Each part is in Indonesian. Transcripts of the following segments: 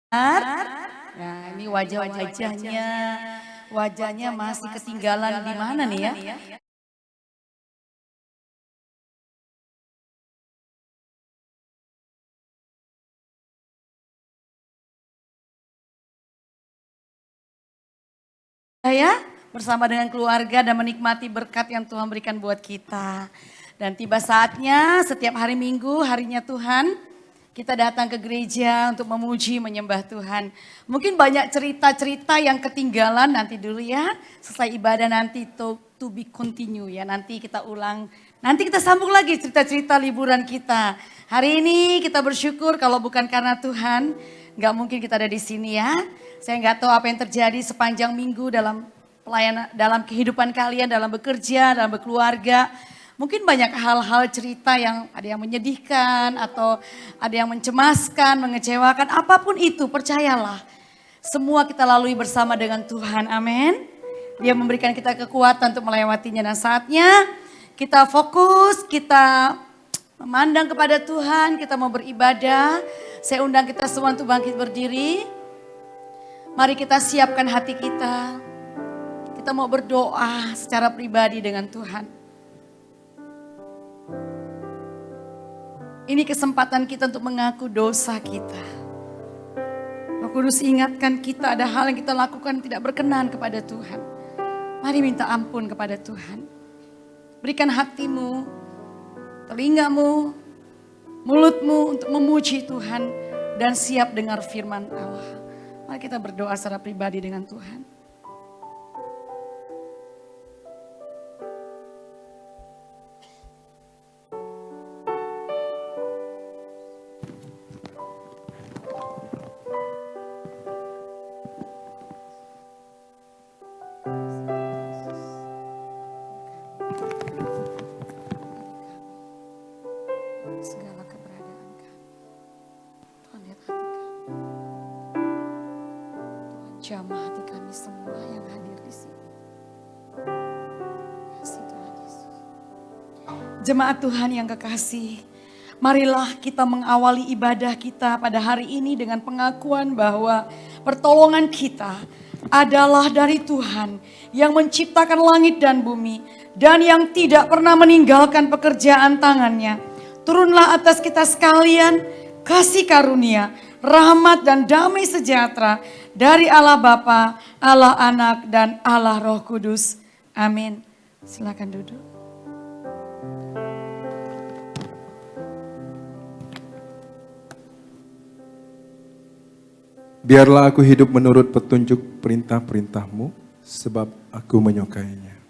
Nah, ini wajahnya masih ketinggalan di mana nih ya? Saya bersama dengan keluarga dan menikmati berkat yang Tuhan berikan buat kita. Dan tiba saatnya setiap hari Minggu, harinya Tuhan, kita datang ke gereja untuk memuji, menyembah Tuhan. Mungkin banyak cerita-cerita yang ketinggalan, nanti dulu ya. Selesai ibadah nanti to be continue ya. Nanti kita ulang, nanti kita sambung lagi cerita-cerita liburan kita. Hari ini kita bersyukur kalau bukan karena Tuhan, nggak mungkin kita ada di sini ya. Saya nggak tahu apa yang terjadi sepanjang minggu dalam pelayanan, dalam kehidupan kalian, dalam bekerja, dalam berkeluarga. Mungkin banyak hal-hal cerita yang ada yang menyedihkan atau ada yang mencemaskan, mengecewakan. Apapun itu percayalah. Semua kita lalui bersama dengan Tuhan. Amin. Dia memberikan kita kekuatan untuk melewatinya. Dan saatnya kita fokus, kita memandang kepada Tuhan, kita mau beribadah. Saya undang kita semua untuk bangkit berdiri. Mari kita siapkan hati kita. Kita mau berdoa secara pribadi dengan Tuhan. Ini kesempatan kita untuk mengaku dosa kita. Roh Kudus ingatkan kita ada hal yang kita lakukan yang tidak berkenan kepada Tuhan. Mari minta ampun kepada Tuhan. Berikan hatimu, telingamu, mulutmu untuk memuji Tuhan dan siap dengar firman Allah. Mari kita berdoa secara pribadi dengan Tuhan. Segala keberadaan kami. Tuhan lihat hati kami. Jamah hati kami semua yang hadir di sini. Kasih Tuhan Yesus. Jemaat Tuhan yang kekasih, marilah kita mengawali ibadah kita pada hari ini dengan pengakuan bahwa pertolongan kita adalah dari Tuhan yang menciptakan langit dan bumi dan yang tidak pernah meninggalkan pekerjaan tangannya. Turunlah atas kita sekalian kasih karunia, rahmat dan damai sejahtera dari Allah Bapa, Allah Anak dan Allah Roh Kudus. Amin. Silakan duduk. Biarlah aku hidup menurut petunjuk perintah-perintah-Mu, sebab aku menyukainya.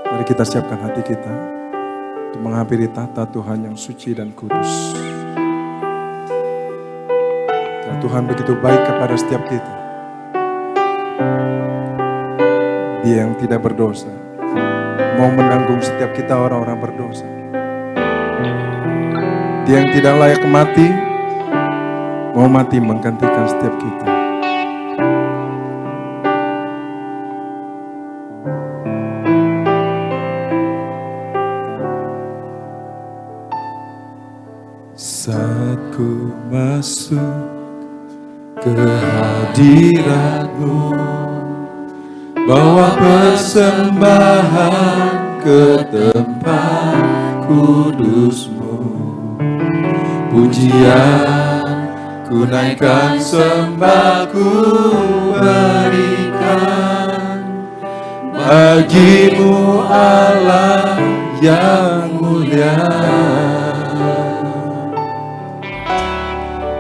Mari kita siapkan hati kita untuk menghampiri tahta Tuhan yang suci dan kudus. Dan Tuhan begitu baik kepada setiap kita. Dia yang tidak berdosa, mau menanggung setiap kita orang-orang berdosa. Dia yang tidak layak mati, mau mati menggantikan setiap kita. Saat ku masuk ke hadirat-Mu, bawa persembahan ke tempat kudus-Mu. Pujian ku naikkan, sembah ku berikan bagi-Mu Allah yang mulia.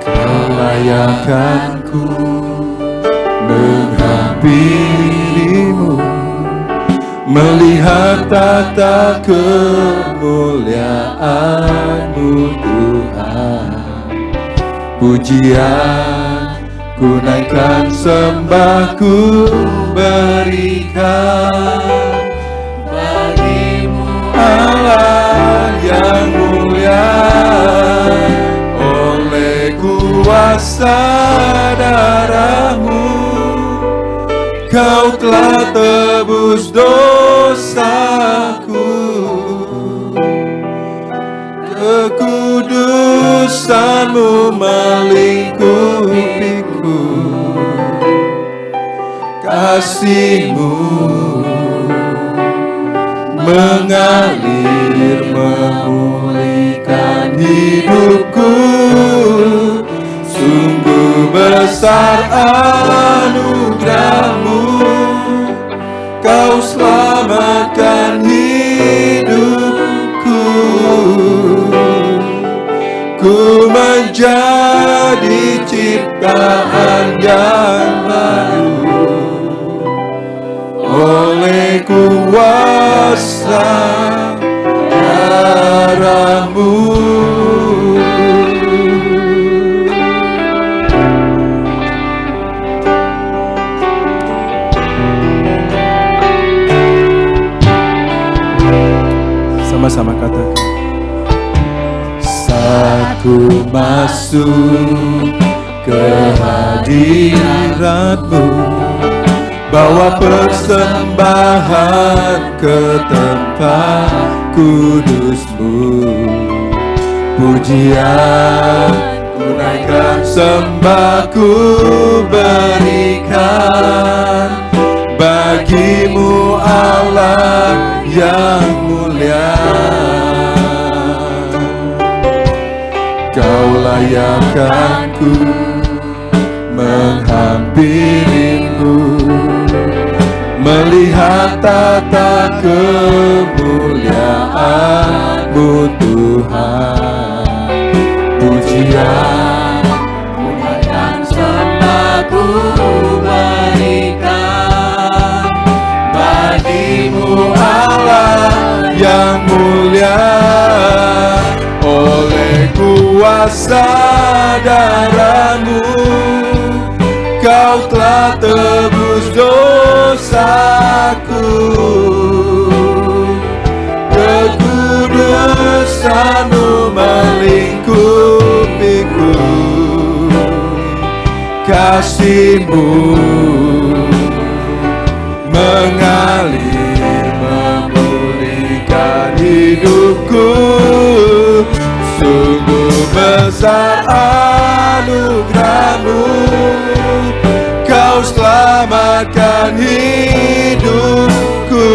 Kelayakanku menghampiri-Mu, melihat tata kemuliaan-Mu Tuhan. Pujian ku naikkan, sembah ku berikan bagi-Mu Allah yang mulia. Oleh kuasa darah-Mu, Kau telah tebus dosaku. kekudusan-Mu melingkupiku, kasih-Mu mengalir memulihkan hidupku. Sungguh besar anugerah-Mu, Kau selamatkan hidupku. Ku menjadi ciptaan yang baru oleh kuasa darah-Mu. Sama-sama katakan. Saat ku masuk ke hadirat-Mu, bawa persembahan ke tempat kudus-Mu. Pujian ku naikkan, sembah ku berikan bagi-Mu Allah yang mulia. Kau layakkanku menghampirimu, melihat tata kemuliaan-Mu Tuhan. Pujian ku naikkan, sembah ku berikan bagi-Mu Allah yang mulia. Oleh kuasa darah-Mu, Kau telah tebus dosaku. Kekudusan-Mu melingkupiku, kasih-Mu mengalir memulihkan hidupku. Sungguh besar anugerah-Mu, Kau selamatkan hidupku.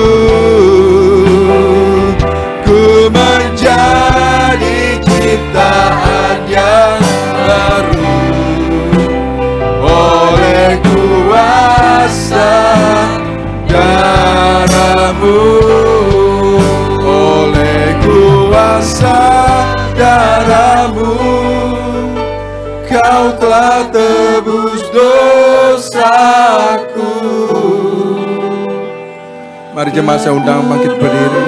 Ku menjadi ciptaan yang baru oleh kuasa darah-Mu. Oleh kuasa darah-Mu, Kau telah tebus dosaku. Mari jemaat saya undang bangkit berdiri.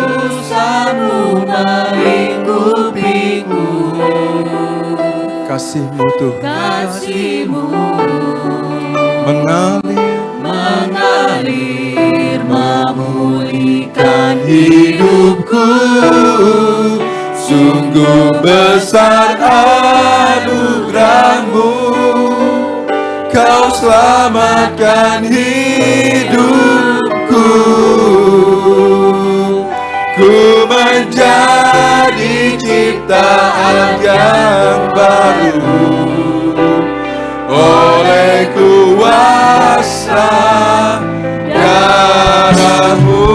Kasih-Mu Tuhan, Kasih-Mu mengalir memulihkan hidupku. Sungguh besar anugerah-Mu, Kau selamatkan hidupku. Ku menjadi ciptaan yang baru oleh kuasa darah-Mu.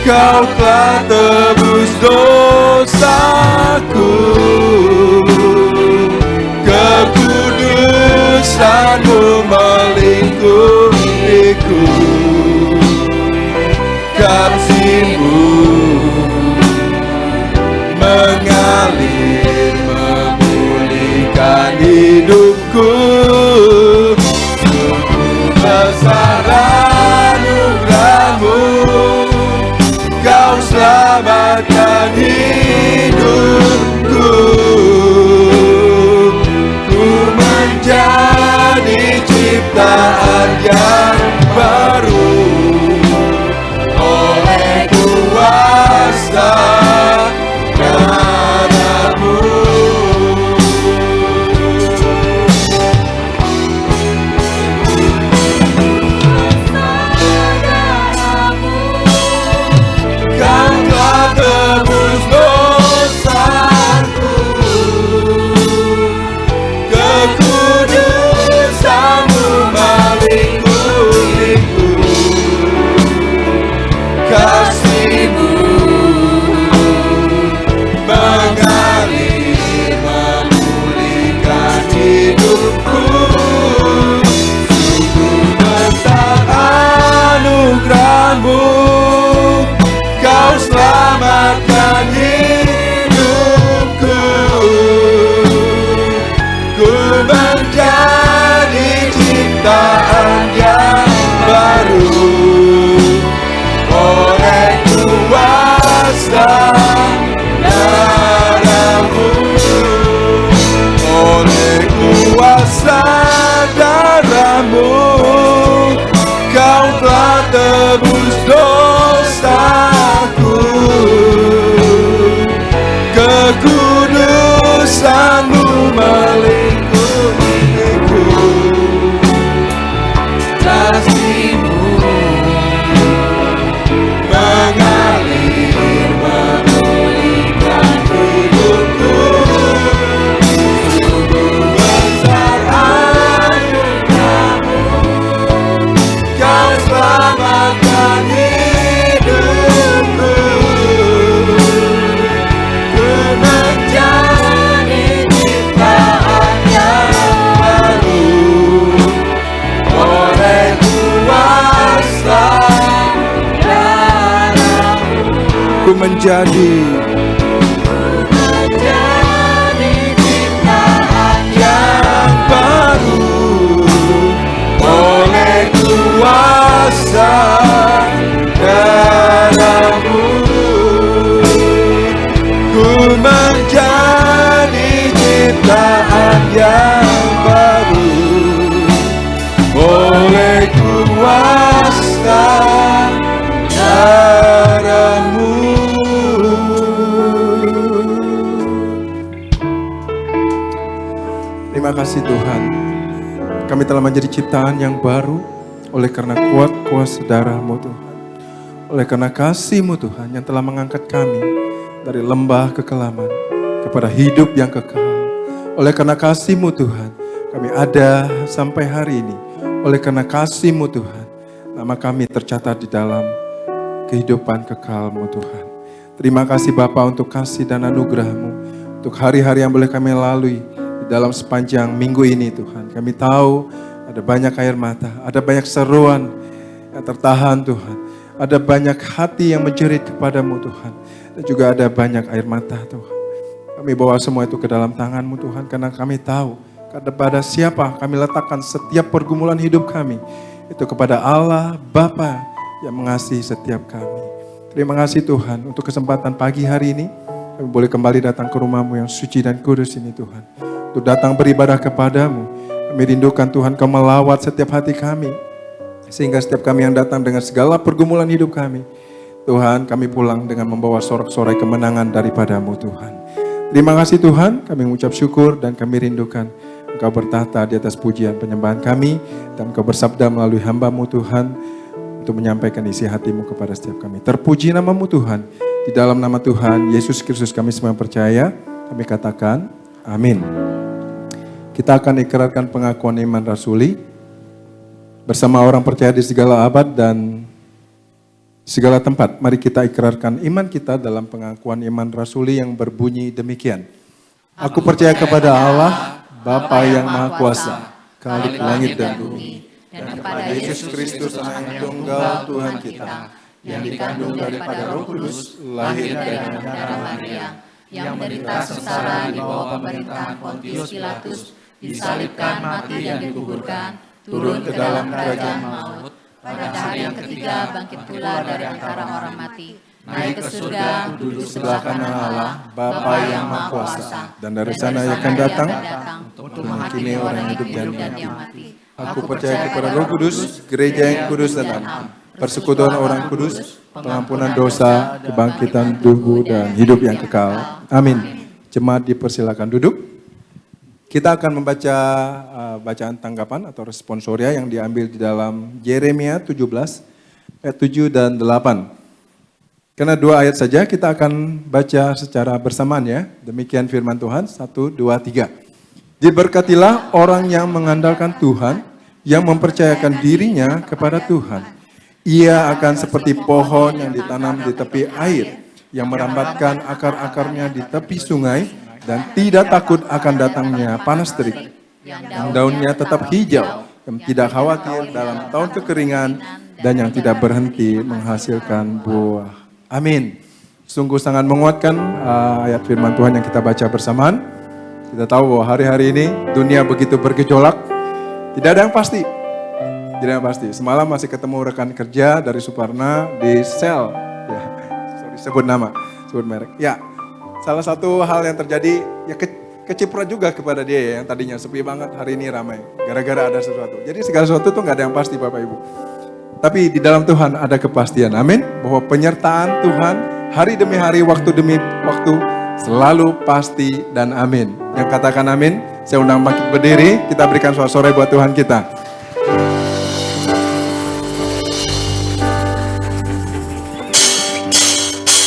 Kau telah tebus dosaku. Kekudusan-Mu melingkupiku, kasih-Mu mengalir memulihkan hidupku. Besar anugerah-Mu, Kau selamatkan hidupku. Ku menjadi ciptaan yang baru oleh kuasa darahmu, kau selamatkan hidupku. Ku menjadi ciptaan yang baru oleh kuasa darahmu, oleh kuasa darahmu, kau telah tebus dosaku. Kekudusanmu melingkupiku, kasih-Mu mengalir memulihkan hidupku. Sungguh besar anugerah-Mu, kau selamatkan hidupku. Ku menjadi ciptaan yang baru oleh kuasa darahmu. Ku menjadi ciptaan yang baru oleh kuasa darahmu. Ku menjadi ciptaan yang baru oleh kuasa darahmu. Terima kasih Tuhan, kami telah menjadi ciptaan yang baru oleh karena kuat kuasa darah-Mu Tuhan. Oleh karena kasih-Mu Tuhan yang telah mengangkat kami dari lembah kekelaman kepada hidup yang kekal. Oleh karena kasih-Mu Tuhan, kami ada sampai hari ini. Oleh karena kasih-Mu Tuhan, nama kami tercatat di dalam kehidupan kekal-Mu Tuhan. Terima kasih Bapa untuk kasih dan anugerah-Mu, untuk hari-hari yang boleh kami lalui di dalam sepanjang minggu ini Tuhan. Kami tahu ada banyak air mata, ada banyak seruan yang tertahan Tuhan. Ada banyak hati yang menjerit kepadamu Tuhan. Dan juga ada banyak air mata Tuhan. Kami bawa semua itu ke dalam tangan-Mu Tuhan, karena kami tahu kepada siapa kami letakkan setiap pergumulan hidup kami. Itu kepada Allah Bapa yang mengasihi setiap kami. Terima kasih Tuhan untuk kesempatan pagi hari ini. Kami boleh kembali datang ke rumah-Mu yang suci dan kudus ini Tuhan. Untuk datang beribadah kepadamu. Kami rindukan Tuhan Kau melawat setiap hati kami. Sehingga setiap kami yang datang dengan segala pergumulan hidup kami. Tuhan kami pulang dengan membawa sorak-sorai kemenangan daripada-Mu Tuhan. Terima kasih Tuhan, kami mengucap syukur dan kami rindukan Engkau bertahta di atas pujian penyembahan kami. Dan Engkau bersabda melalui hamba-Mu Tuhan untuk menyampaikan isi hati-Mu kepada setiap kami. Terpuji nama-Mu Tuhan. Di dalam nama Tuhan Yesus Kristus kami semua percaya. Kami katakan amin. Kita akan ikrarkan pengakuan iman rasuli bersama orang percaya di segala abad dan segala tempat. Mari kita ikrarkan iman kita dalam pengakuan iman rasuli yang berbunyi demikian. Aku percaya kepada Allah, Bapa yang Maha Kuasa, Khalik langit dan bumi, dan kepada Yesus Kristus Anak yang tunggal Tuhan kita, yang dikandung daripada Roh Kudus, lahir dari darah Maria, yang menderita sengsara di bawah pemerintahan Pontius Pilatus, disalibkan, mati dan dikuburkan, turun ke dalam kerajaan maut, pada hari yang ketiga bangkit pula dari antara orang mati, naik ke surga, duduk sebelah kanan Allah, Bapa yang Maha Kuasa, dan dari sana ia akan datang untuk menghakimi orang hidup dan yang mati. Aku percaya kepada Roh Kudus, gereja yang kudus dan am, persekutuan orang kudus, pengampunan dosa, kebangkitan tubuh dan hidup yang kekal. Amin. Jemaat dipersilakan duduk. Kita akan membaca bacaan tanggapan atau responsoria yang diambil di dalam Yeremia 17 ayat 7 dan 8. Karena 2 ayat saja kita akan baca secara bersamaan ya. Demikian firman Tuhan, 1, 2, 3. Diberkatilah orang yang mengandalkan Tuhan, yang mempercayakan dirinya kepada Tuhan. Ia akan seperti pohon yang ditanam di tepi air, yang merambatkan akar-akarnya di tepi sungai, dan tidak takut akan datangnya panas terik. Yang daunnya tetap hijau, yang tidak khawatir dalam tahun kekeringan, dan yang tidak berhenti menghasilkan buah. Amin. Sungguh sangat menguatkan ayat firman Tuhan yang kita baca bersamaan. Kita tahu bahwa hari-hari ini dunia begitu bergejolak. Tidak ada yang pasti. Tidak ada yang pasti. Semalam masih ketemu rekan kerja dari Suparna di sel. Ya, sorry sebut nama, sebut merek. Ya, salah satu hal yang terjadi ya keciprat juga kepada dia ya, yang tadinya sepi banget hari ini ramai. Gara-gara ada sesuatu. Jadi segala sesuatu tuh nggak ada yang pasti Bapak Ibu. Tapi di dalam Tuhan ada kepastian. Amin. Bahwa penyertaan Tuhan hari demi hari, waktu demi waktu selalu pasti dan amin. Yang katakan amin, saya undang bangkit berdiri, kita berikan sorak-sorai buat Tuhan kita.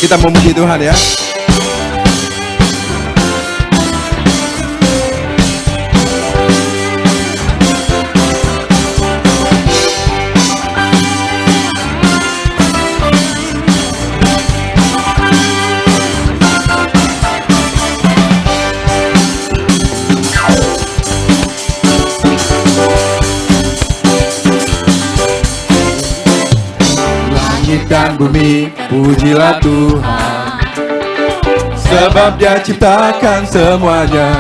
Kita memuji Tuhan ya. Dan bumi, pujilah Tuhan, sebab Dia ciptakan semuanya.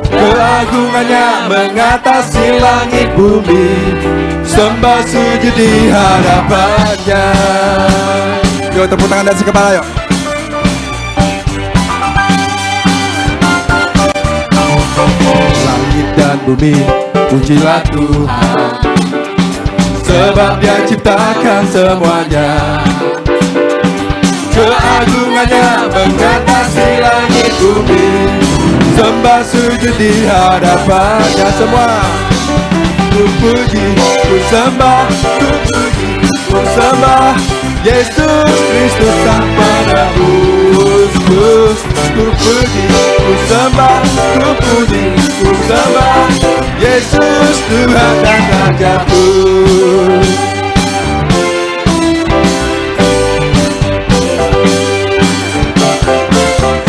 Keagungannya mengatasi langit bumi, sembah sujud di hadapannya. Yuk tepuk tangan dan sekepala yuk. Langit dan bumi, pujilah Tuhan, sebab Dia ciptakan semuanya. Keagungannya mengatasi langit bumi, sembah sujud di hadapannya semua. Ku puji, ku sembah, ku puji, ku sembah Yesus Kristus Sang Penebusku. Ku puji, ku sembah, ku puji, ku sembah Yesus Tuhan dan Rajaku.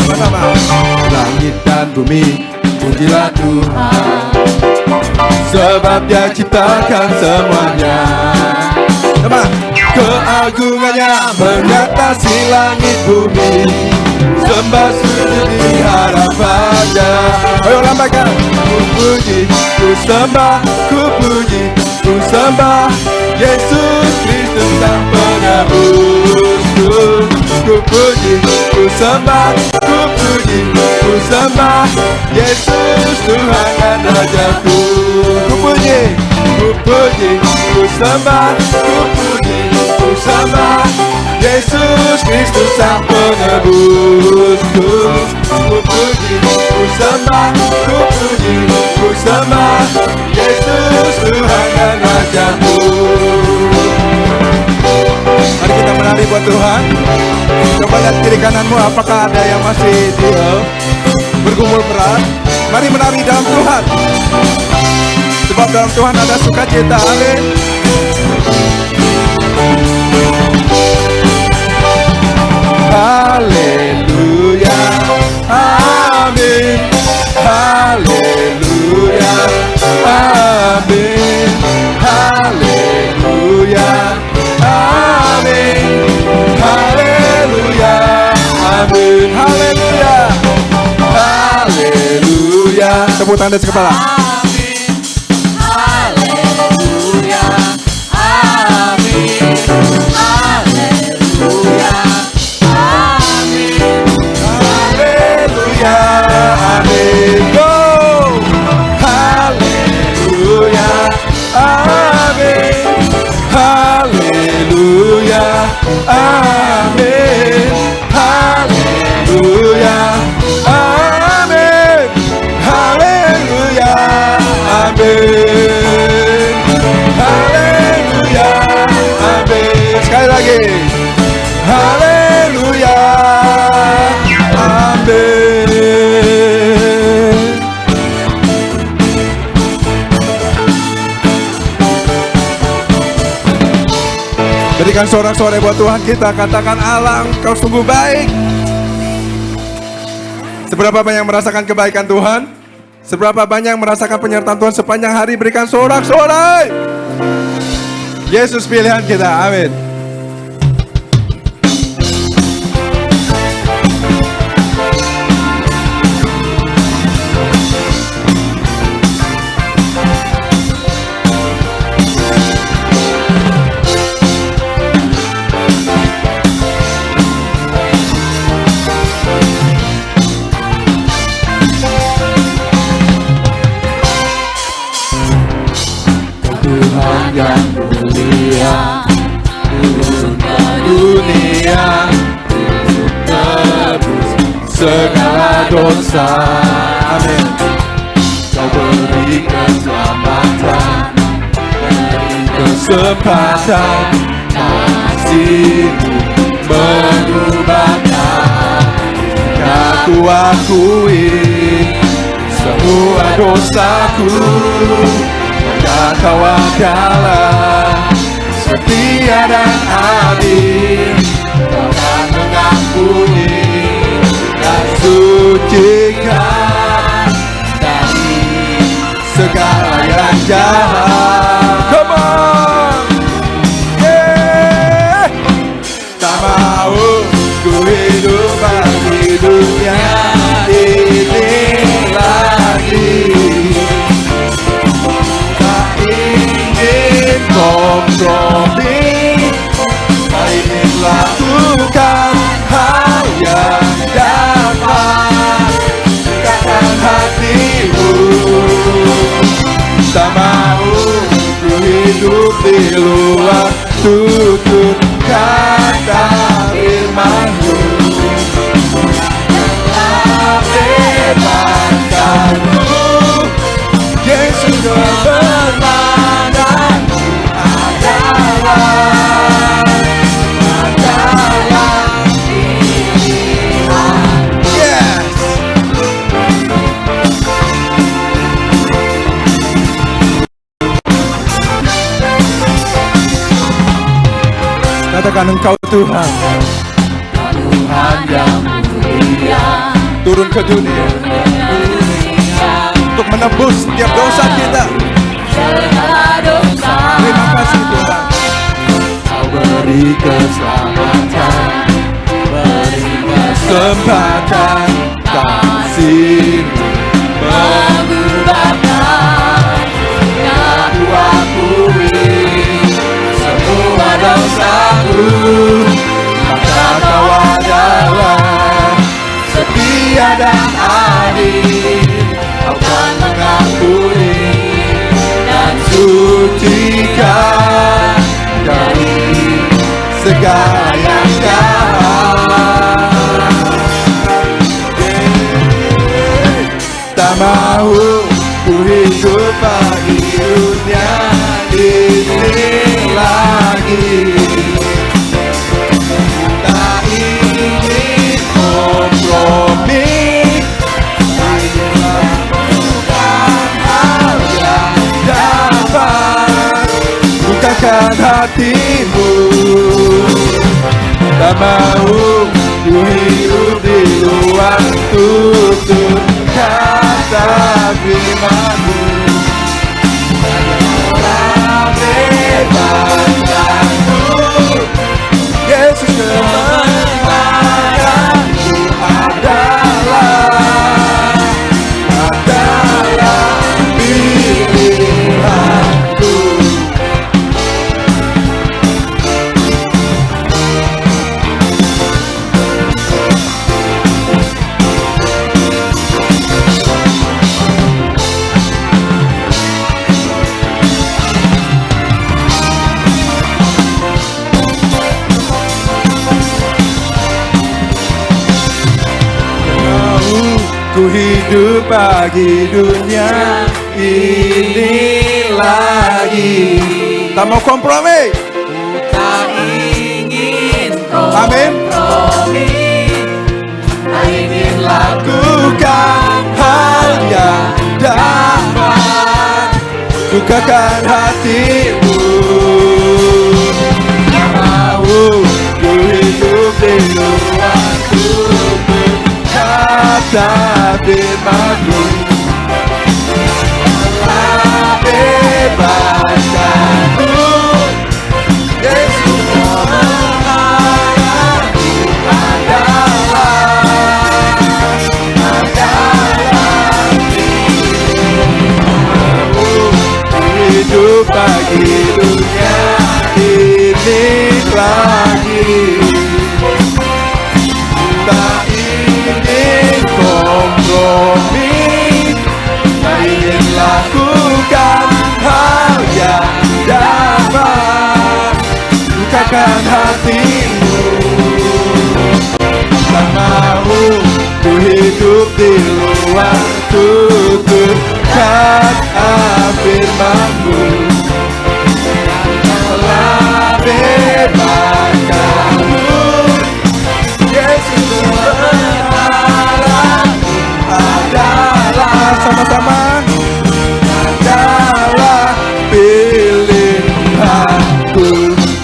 Sama-sama. Langit dan bumi, pujilah Tuhan, sebab Dia ciptakan semuanya. Sama. Keagungannya mengatasi langit bumi, sembah sujud di hadapannya. Ayo lambaikan. Ku puji, ku sembah, ku puji, ku sembah Yesus Kristus Sang Penebusku. Ku puji, ku sembah, ku puji, ku sembah Yesus Tuhan dan Rajaku. Ku puji, ku puji, ku sembah, ku puji, ku sembah Yesus Kristus Sang Penebusku. Ku puji, ku sembah, ku puji, ku sembah Yesus Tuhan dan Rajaku. Mari kita menari buat Tuhan. Coba lihat kiri kananmu, apakah ada yang masih bergumul berat? Mari menari dalam Tuhan, sebab dalam Tuhan ada sukacita. Amin. Haleluya, amin. Haleluya, amin. Haleluya, amin. Haleluya, amin. Haleluya, haleluya. Tepuk tangan di kepala. Haleluya, amin. Haleluya, amin. Haleluya, amin. Go. Haleluya, amin. Haleluya, amin. Haleluya, amin. Haleluya, amin. Haleluya, amin. Sekali lagi. Haleluya, amin. Berikan sorak-sorai buat Tuhan kita, katakan Allah Engkau sungguh baik. Seberapa banyak merasakan kebaikan Tuhan? Seberapa banyak merasakan penyertaan Tuhan sepanjang hari? Berikan sorak-sorai. Yesus pilihan kita, amin. Tuhan yang mulia, turun ke dunia untuk tebus segala dosa. Amin. Kau beri keselamatan, beri Kesempatan kasih-Mu mengubahkan. aku akui semua dosaku, dan Kau adalah setia dan adil. Kau akan mengampuni Dan sucikan dari segala yang jahat. Come on, yeah. Tak mau ku hidup bagi dunia ini lagi. Tak ingin kompromi, tak ingin lakukan hal yang dapat dekatkan hatimu. Tak mau ku hidup di luar tutur kata firman-Mu. Telah bebaskanku, Yesus kemenanganku adalah pilihan. Yes. Katakan Engkau Tuhan, Tuhan yang mulia, turun ke dunia untuk menebus setiap dosa kita. segala dosa. Terima kasih Tuhan. Kau beri keselamatan, beri Kesempatan kasih-Mu mengubahkan. Aku akui semua dosaku, maka Kau adalah setia dan adil. Kau akan mengampuni dan sucikan dari segala yang jahat. Tak mau ku hidup bagi dunia ini lagi. Tak ingin kompromi, tak ingin lakukan hal yang dapat bukakan hatimu. Tak mau ku hidup di luar tutur kata firman-Mu. Telah bebaskanku, Yesus kemenanganku adalah pilihanku. Ku hidup bagi dunia ini lagi. Tak mau kompromi. tak ingin Amin. kompromi, tak ingin Lakukan hal yang dapat bukakan hatimu. Tak mau ku hidup di luar tutur kata firman-Mu. Telah bebaskanku, ingin lagi, tak ingin kompromi, tak ingin lakukan hal yang dapat bukakan hatimu. Tak mau ku hidup di luar tutur kata firman-Mu. Telah bebaskanmu, Yesus berharap adalah sama-sama adalah pilihanku.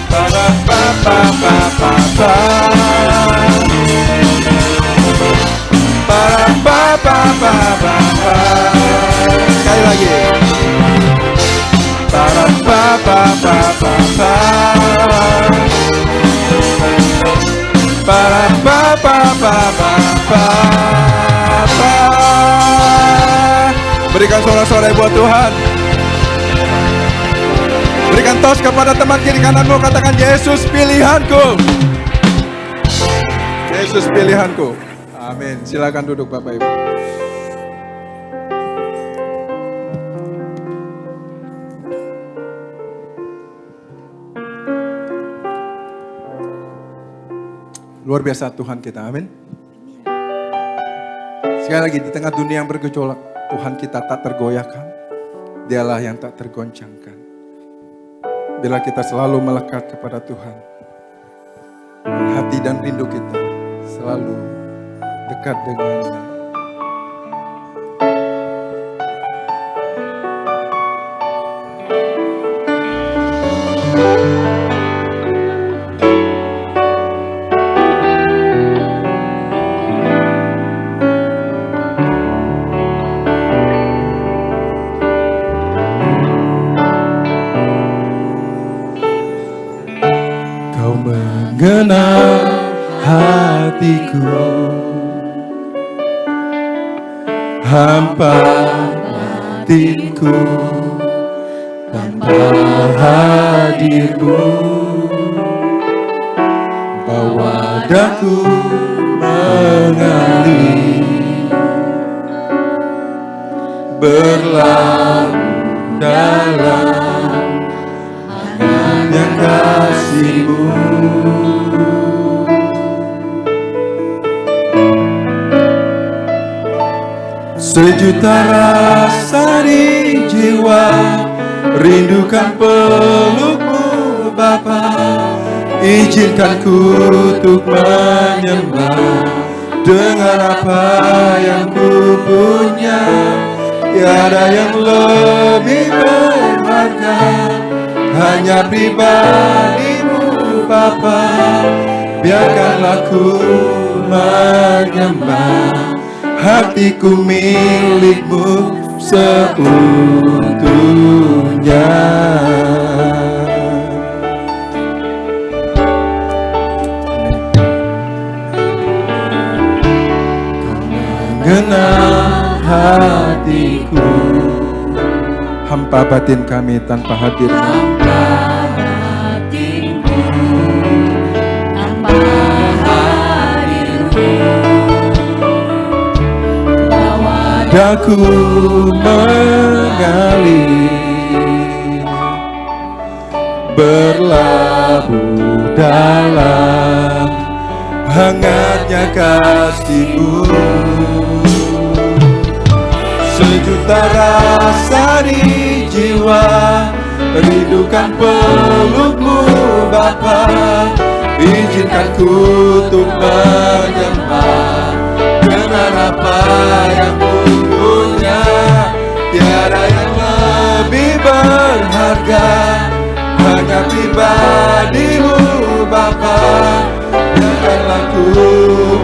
Para papa papa para papa papa. Sekali lagi. Para papa papa para papa papa. Berikan sorak-sorai buat Tuhan. Berikan tos kepada teman kiri kananmu, katakan Yesus pilihanku. Yesus pilihanku. Amin. Silakan duduk Bapak Ibu. Luar biasa Tuhan kita, amin. Sekali lagi, di tengah dunia yang bergejolak, Tuhan kita tak tergoyahkan. Dialah yang tak tergoncangkan. Bila kita selalu melekat kepada Tuhan, hati dan rindu kita selalu dekat dengannya. Mengenal hatiku, hampa batinku, tanpa hadirmu, bawa daku mengalir, berlabuh dalam hangatnya kasih-Mu. Sejuta rasa di jiwa, rindukan peluk-Mu Bapa. Izinkan ku untuk menyembah dengan apa yang ku punya. Tiada yang lebih berharga, hanya pribadi-Mu Bapa. Biarkanlah ku menyembah, hatiku milik-Mu seutuhnya. Kau mengenal hatiku, hampa batin kami tanpa hadir-Mu. Daku mengalir, berlabuh dalam hangatnya kasih-Mu. Sejuta rasa di jiwa, rindukan peluk-Mu Bapa. Izinkan ku untuk menyembah dengan apa yang ku punya. Tiada yang lebih berharga, hanya pribadi-Mu Bapa. Biarkanlah ku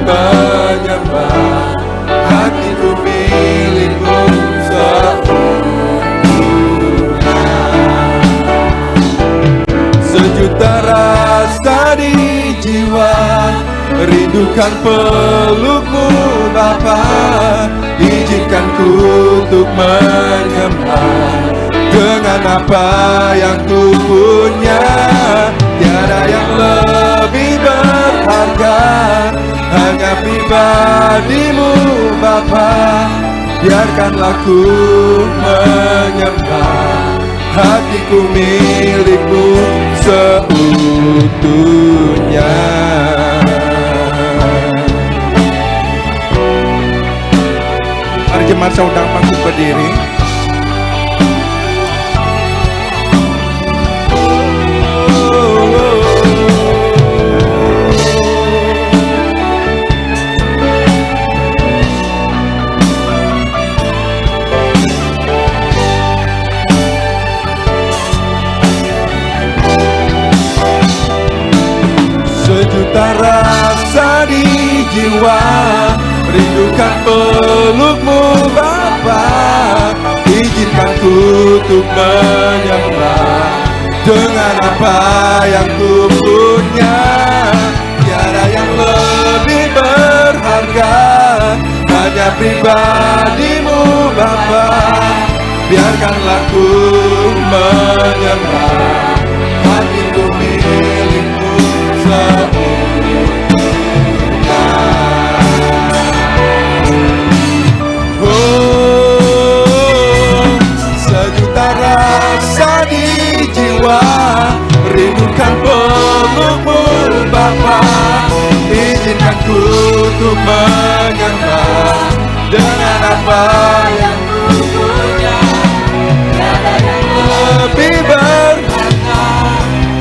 menyembah, hatiku milik-Mu seutuhnya. Sejuta rasa di jiwa, rindukan peluk-Mu Bapa. Izinkan ku untuk menyembah dengan apa yang ku punya. Tiada yang lebih berharga, hanya pribadimu Bapa. Biarkanlah ku menyembah, hatiku milikmu seutuhnya. Mari jemaat saya undang bangkit berdiri. Sejuta rasa di jiwa, rindukan pelukmu Bapa. Izinkan ku untuk menyembah dengan apa yang ku punya. Tiada yang lebih berharga, hanya pribadimu Bapa. Biarkanlah ku menyembah, hatiku milikmu seutuhnya. Oh, sejuta rasa di jiwa, rindukan pelukmu Bapa. Izinkan ku untuk menyembah dengan apa yang ku punya. Tiada yang lebih berharga,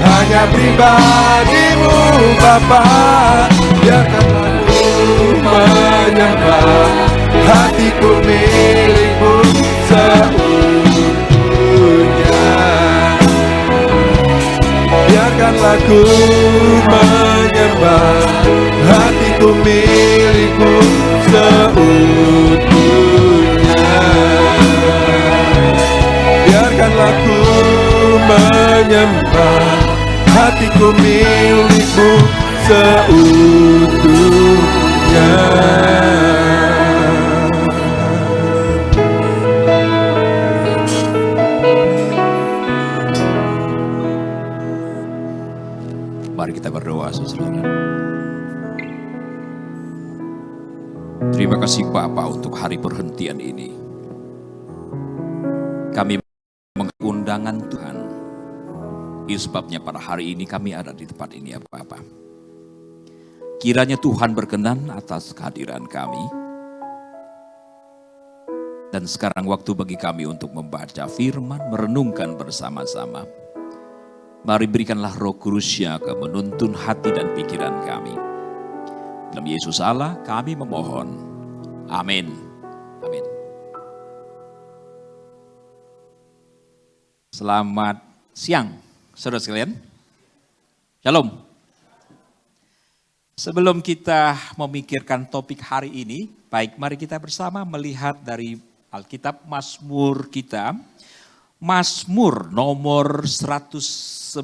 hanya pribadimu Bapa. Biarkanlah ku menyembah, hatiku milikmu seutuhnya. Biarkanlah ku menyembah, hatiku milikmu seutuhnya. Biarkanlah ku menyembah, hatiku milikmu seutuhnya. Mari kita berdoa, saudara. Terima kasih Bapa untuk hari perhentian ini. Kami mengundangan Tuhan. Itu sebabnya pada hari ini kami ada di tempat ini ya Bapa. Kiranya Tuhan berkenan atas kehadiran kami. Dan sekarang waktu bagi kami untuk membaca firman, merenungkan bersama-sama. Mari berikanlah Roh Kudus-Nya ke menuntun hati dan pikiran kami. Dalam Yesus Allah kami memohon. Amin. Amin. Selamat siang, saudara sekalian. Shalom. Sebelum kita memikirkan topik hari ini, baik mari kita bersama melihat dari Alkitab Mazmur kita. Mazmur nomor 119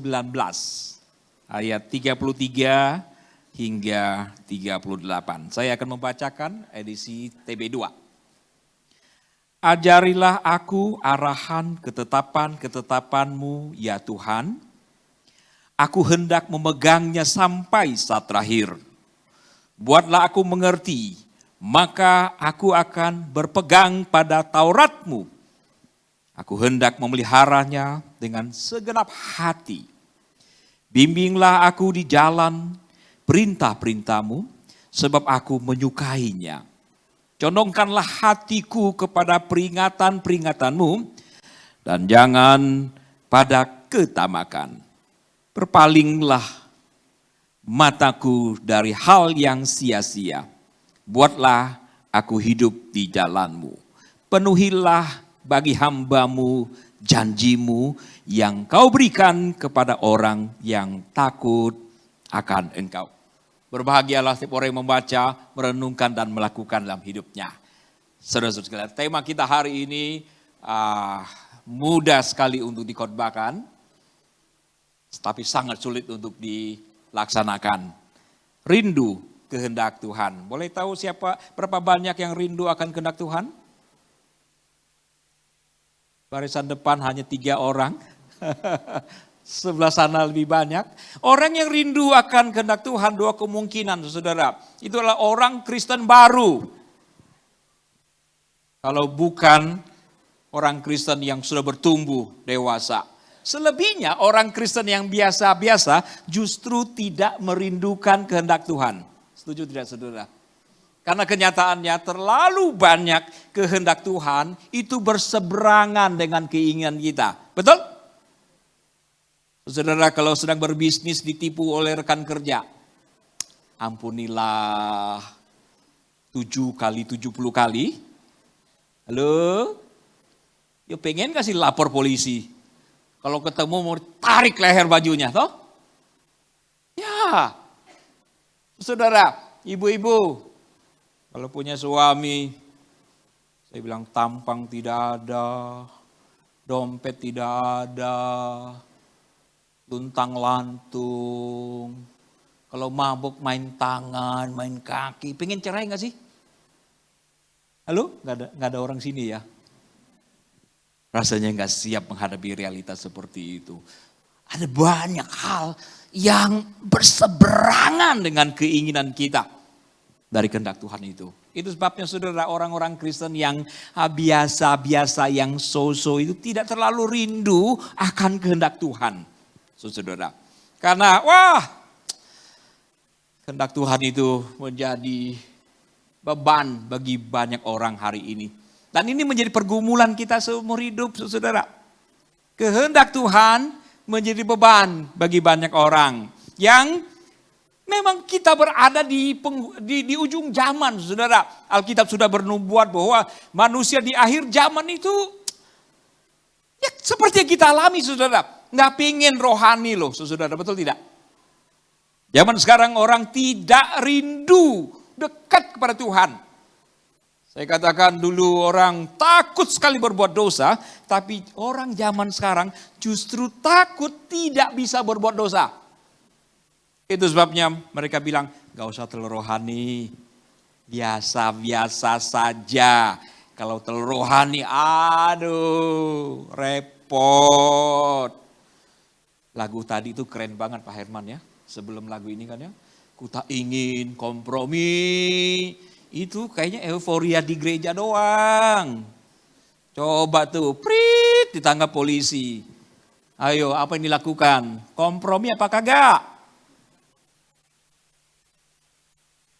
ayat 33 hingga 38. Saya akan membacakan edisi TB2. Ajarilah aku arahan ketetapan-ketetapanmu ya Tuhan. Aku hendak memegangnya sampai saat terakhir. Buatlah aku mengerti, maka aku akan berpegang pada Tauratmu. Aku hendak memeliharanya dengan segenap hati. Bimbinglah aku di jalan perintah-perintahmu, sebab aku menyukainya. Condongkanlah hatiku kepada peringatan-peringatanmu, dan jangan pada ketamakan. Berpalinglah mataku dari hal yang sia-sia. Buatlah aku hidup di jalanmu. Penuhilah bagi hambamu janjimu yang kau berikan kepada orang yang takut akan engkau. Berbahagialah setiap orang yang membaca, merenungkan dan melakukan dalam hidupnya. Saudara-saudara sekalian, tema kita hari ini mudah sekali untuk dikhotbahkan, tapi sangat sulit untuk dilaksanakan. Rindu kehendak Tuhan. Boleh tahu berapa banyak yang rindu akan kehendak Tuhan? Barisan depan hanya 3 orang. Sebelah sana lebih banyak. Orang yang rindu akan kehendak Tuhan, dua kemungkinan saudara. Itu adalah orang Kristen baru. Kalau bukan orang Kristen yang sudah bertumbuh dewasa. Selebihnya orang Kristen yang biasa-biasa justru tidak merindukan kehendak Tuhan. Setuju tidak saudara? Karena kenyataannya terlalu banyak kehendak Tuhan itu berseberangan dengan keinginan kita. Betul? Saudara kalau sedang berbisnis ditipu oleh rekan kerja. Ampunilah 7 kali 70 kali. Halo? Ya pengen kasih lapor polisi. Kalau ketemu mau tarik leher bajunya, toh? Ya. Saudara, ibu-ibu, kalau punya suami, saya bilang tampang tidak ada, dompet tidak ada, luntang lantung. Kalau mabuk main tangan, main kaki, pengen cerai gak sih? Halo? Gak ada orang sini ya? Rasanya gak siap menghadapi realitas seperti itu. Ada banyak hal yang berseberangan dengan keinginan kita dari kehendak Tuhan itu. Itu sebabnya saudara orang-orang Kristen yang biasa-biasa, yang so-so itu tidak terlalu rindu akan kehendak Tuhan. Saudara. Karena kehendak Tuhan itu menjadi beban bagi banyak orang hari ini. Dan ini menjadi pergumulan kita seumur hidup, saudara. Kehendak Tuhan menjadi beban bagi banyak orang. Yang memang kita berada di ujung zaman, saudara. Alkitab sudah bernubuat bahwa manusia di akhir zaman itu ya seperti yang kita alami, saudara. Nggak pingin rohani loh, saudara. Betul tidak? Zaman sekarang orang tidak rindu dekat kepada Tuhan. Saya katakan dulu orang takut sekali berbuat dosa, tapi orang zaman sekarang justru takut tidak bisa berbuat dosa. Itu sebabnya mereka bilang, gak usah terlalu rohani, biasa-biasa saja. Kalau terlalu rohani, aduh repot. Lagu tadi itu keren banget Pak Herman ya, sebelum lagu ini kan ya. Ku tak ingin kompromi. Itu kayaknya euforia di gereja doang. Coba tuh, prit ditangkap polisi. Ayo, apa yang dilakukan? Kompromi apa kagak?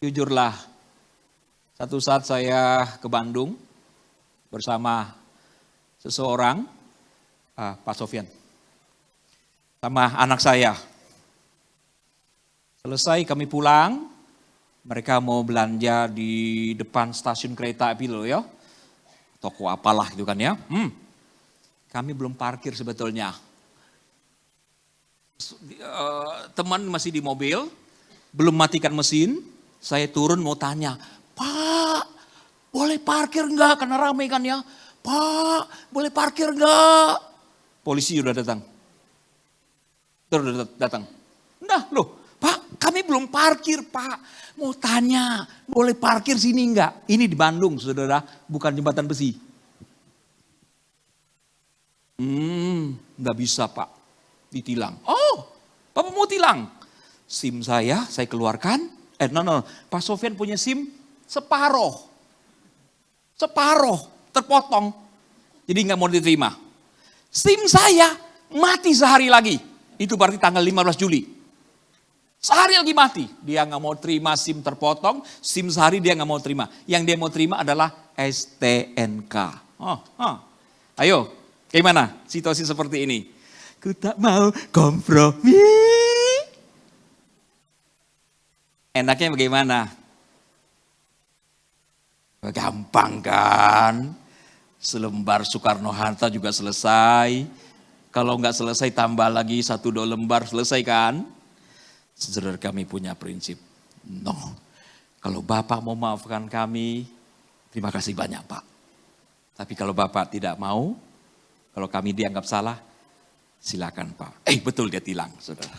Jujurlah, satu saat saya ke Bandung bersama seseorang, Pak Sofyan, sama anak saya. Selesai kami pulang, mereka mau belanja di depan stasiun kereta api loh ya. Toko apalah itu kan ya. Kami belum parkir sebetulnya. Teman masih di mobil, belum matikan mesin. Saya turun mau tanya, Pak boleh parkir enggak? Karena ramai kan ya. Pak boleh parkir enggak? Polisi udah datang. Datang. Nah loh. Pak, kami belum parkir, Pak. Mau tanya, boleh parkir sini enggak? Ini di Bandung, saudara, bukan jembatan besi. Enggak bisa, Pak. Ditilang. Oh, Bapak mau tilang? SIM saya keluarkan. Pak Sofyan punya SIM separoh, terpotong. Jadi enggak mau diterima. SIM saya mati sehari lagi. Itu berarti tanggal 15 Juli. Sehari lagi mati, dia nggak mau terima SIM terpotong, SIM sehari dia nggak mau terima. Yang dia mau terima adalah STNK. Ayo, gimana situasi seperti ini? Ku tak mau kompromi. Enaknya bagaimana? Gampang kan? Selembar Soekarno-Hatta juga selesai. Kalau nggak selesai tambah lagi 1-2 lembar selesai kan? Saudara kami punya prinsip, no. Kalau Bapak mau maafkan kami, terima kasih banyak Pak. Tapi kalau Bapak tidak mau, kalau kami dianggap salah, silakan Pak. Betul dia tilang, saudara.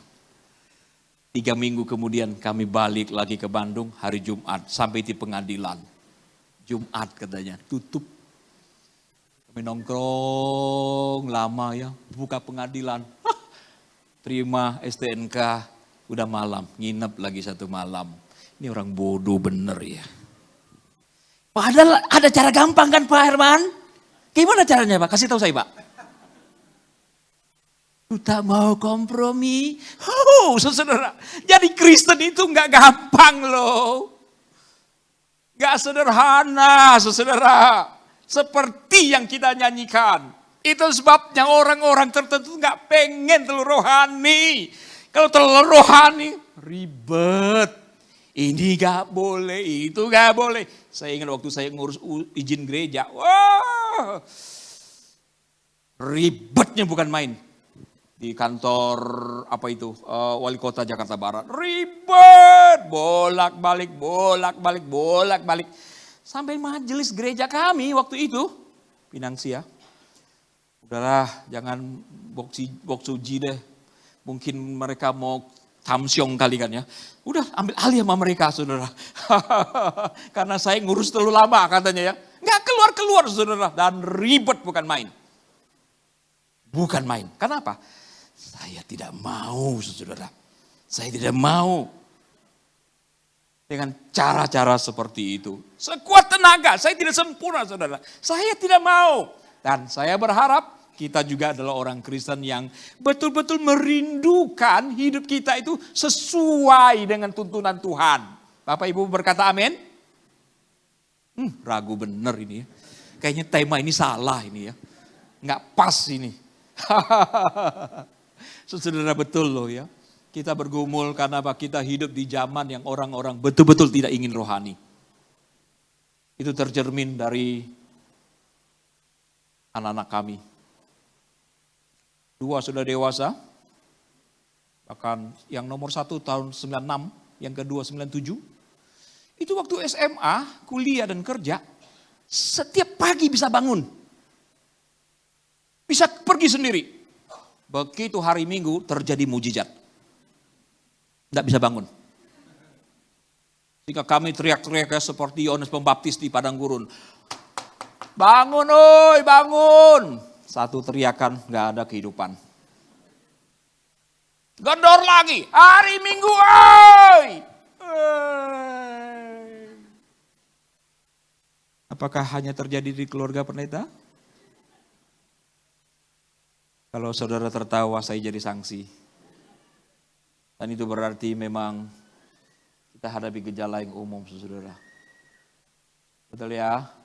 3 minggu kemudian kami balik lagi ke Bandung hari Jumat, sampai di pengadilan. Jumat katanya, tutup. Kami nongkrong lama ya, buka pengadilan. terima STNK, udah malam, nginep lagi 1 malam. Ini orang bodoh bener ya. Padahal ada cara gampang kan Pak Herman? Gimana caranya Pak? Kasih tahu saya Pak. Lu tak mau kompromi. Saudara. Jadi Kristen itu nggak gampang loh. Nggak sederhana saudara. Seperti yang kita nyanyikan. Itu sebabnya orang-orang tertentu nggak pengen telur rohani. Kalau telur rohani ribet. Ini gak boleh, itu gak boleh. Saya ingat waktu saya ngurus izin gereja. Wah, ribetnya bukan main. Di kantor apa itu, wali kota Jakarta Barat. Ribet, bolak-balik. Sampai majelis gereja kami waktu itu, Pinangsia. Udahlah, jangan boksuji deh. Mungkin mereka mau tamsyong kali kan ya. Udah ambil alih sama mereka saudara. Karena saya ngurus terlalu lama katanya ya. Nggak keluar saudara. Dan ribet bukan main. Bukan main. Kenapa? Saya tidak mau saudara. Saya tidak mau. Dengan cara-cara seperti itu. Sekuat tenaga. Saya tidak sempurna saudara. Saya tidak mau. Dan saya berharap kita juga adalah orang Kristen yang betul-betul merindukan hidup kita itu sesuai dengan tuntunan Tuhan. Bapak Ibu berkata amin? Ragu bener ini ya. Kayaknya tema ini salah ini ya. Nggak pas ini. Saudara betul loh ya. Kita bergumul karena kita hidup di zaman yang orang-orang betul-betul tidak ingin rohani. Itu tercermin dari anak-anak kami. 2 sudah dewasa, bahkan yang nomor 1 tahun 96, yang kedua 97. Itu waktu SMA, kuliah dan kerja, setiap pagi bisa bangun. Bisa pergi sendiri. Begitu hari Minggu terjadi mujizat. Tidak bisa bangun. Jika kami teriak-teriak seperti Yohanes Pembaptis di padang gurun. Bangun oi, bangun. Satu teriakan, gak ada kehidupan. Gedor lagi, hari Minggu, oi! Apakah hanya terjadi di keluarga pendeta? Kalau saudara tertawa, saya jadi sanksi. Dan itu berarti memang kita hadapi gejala yang umum, saudara. Betul ya?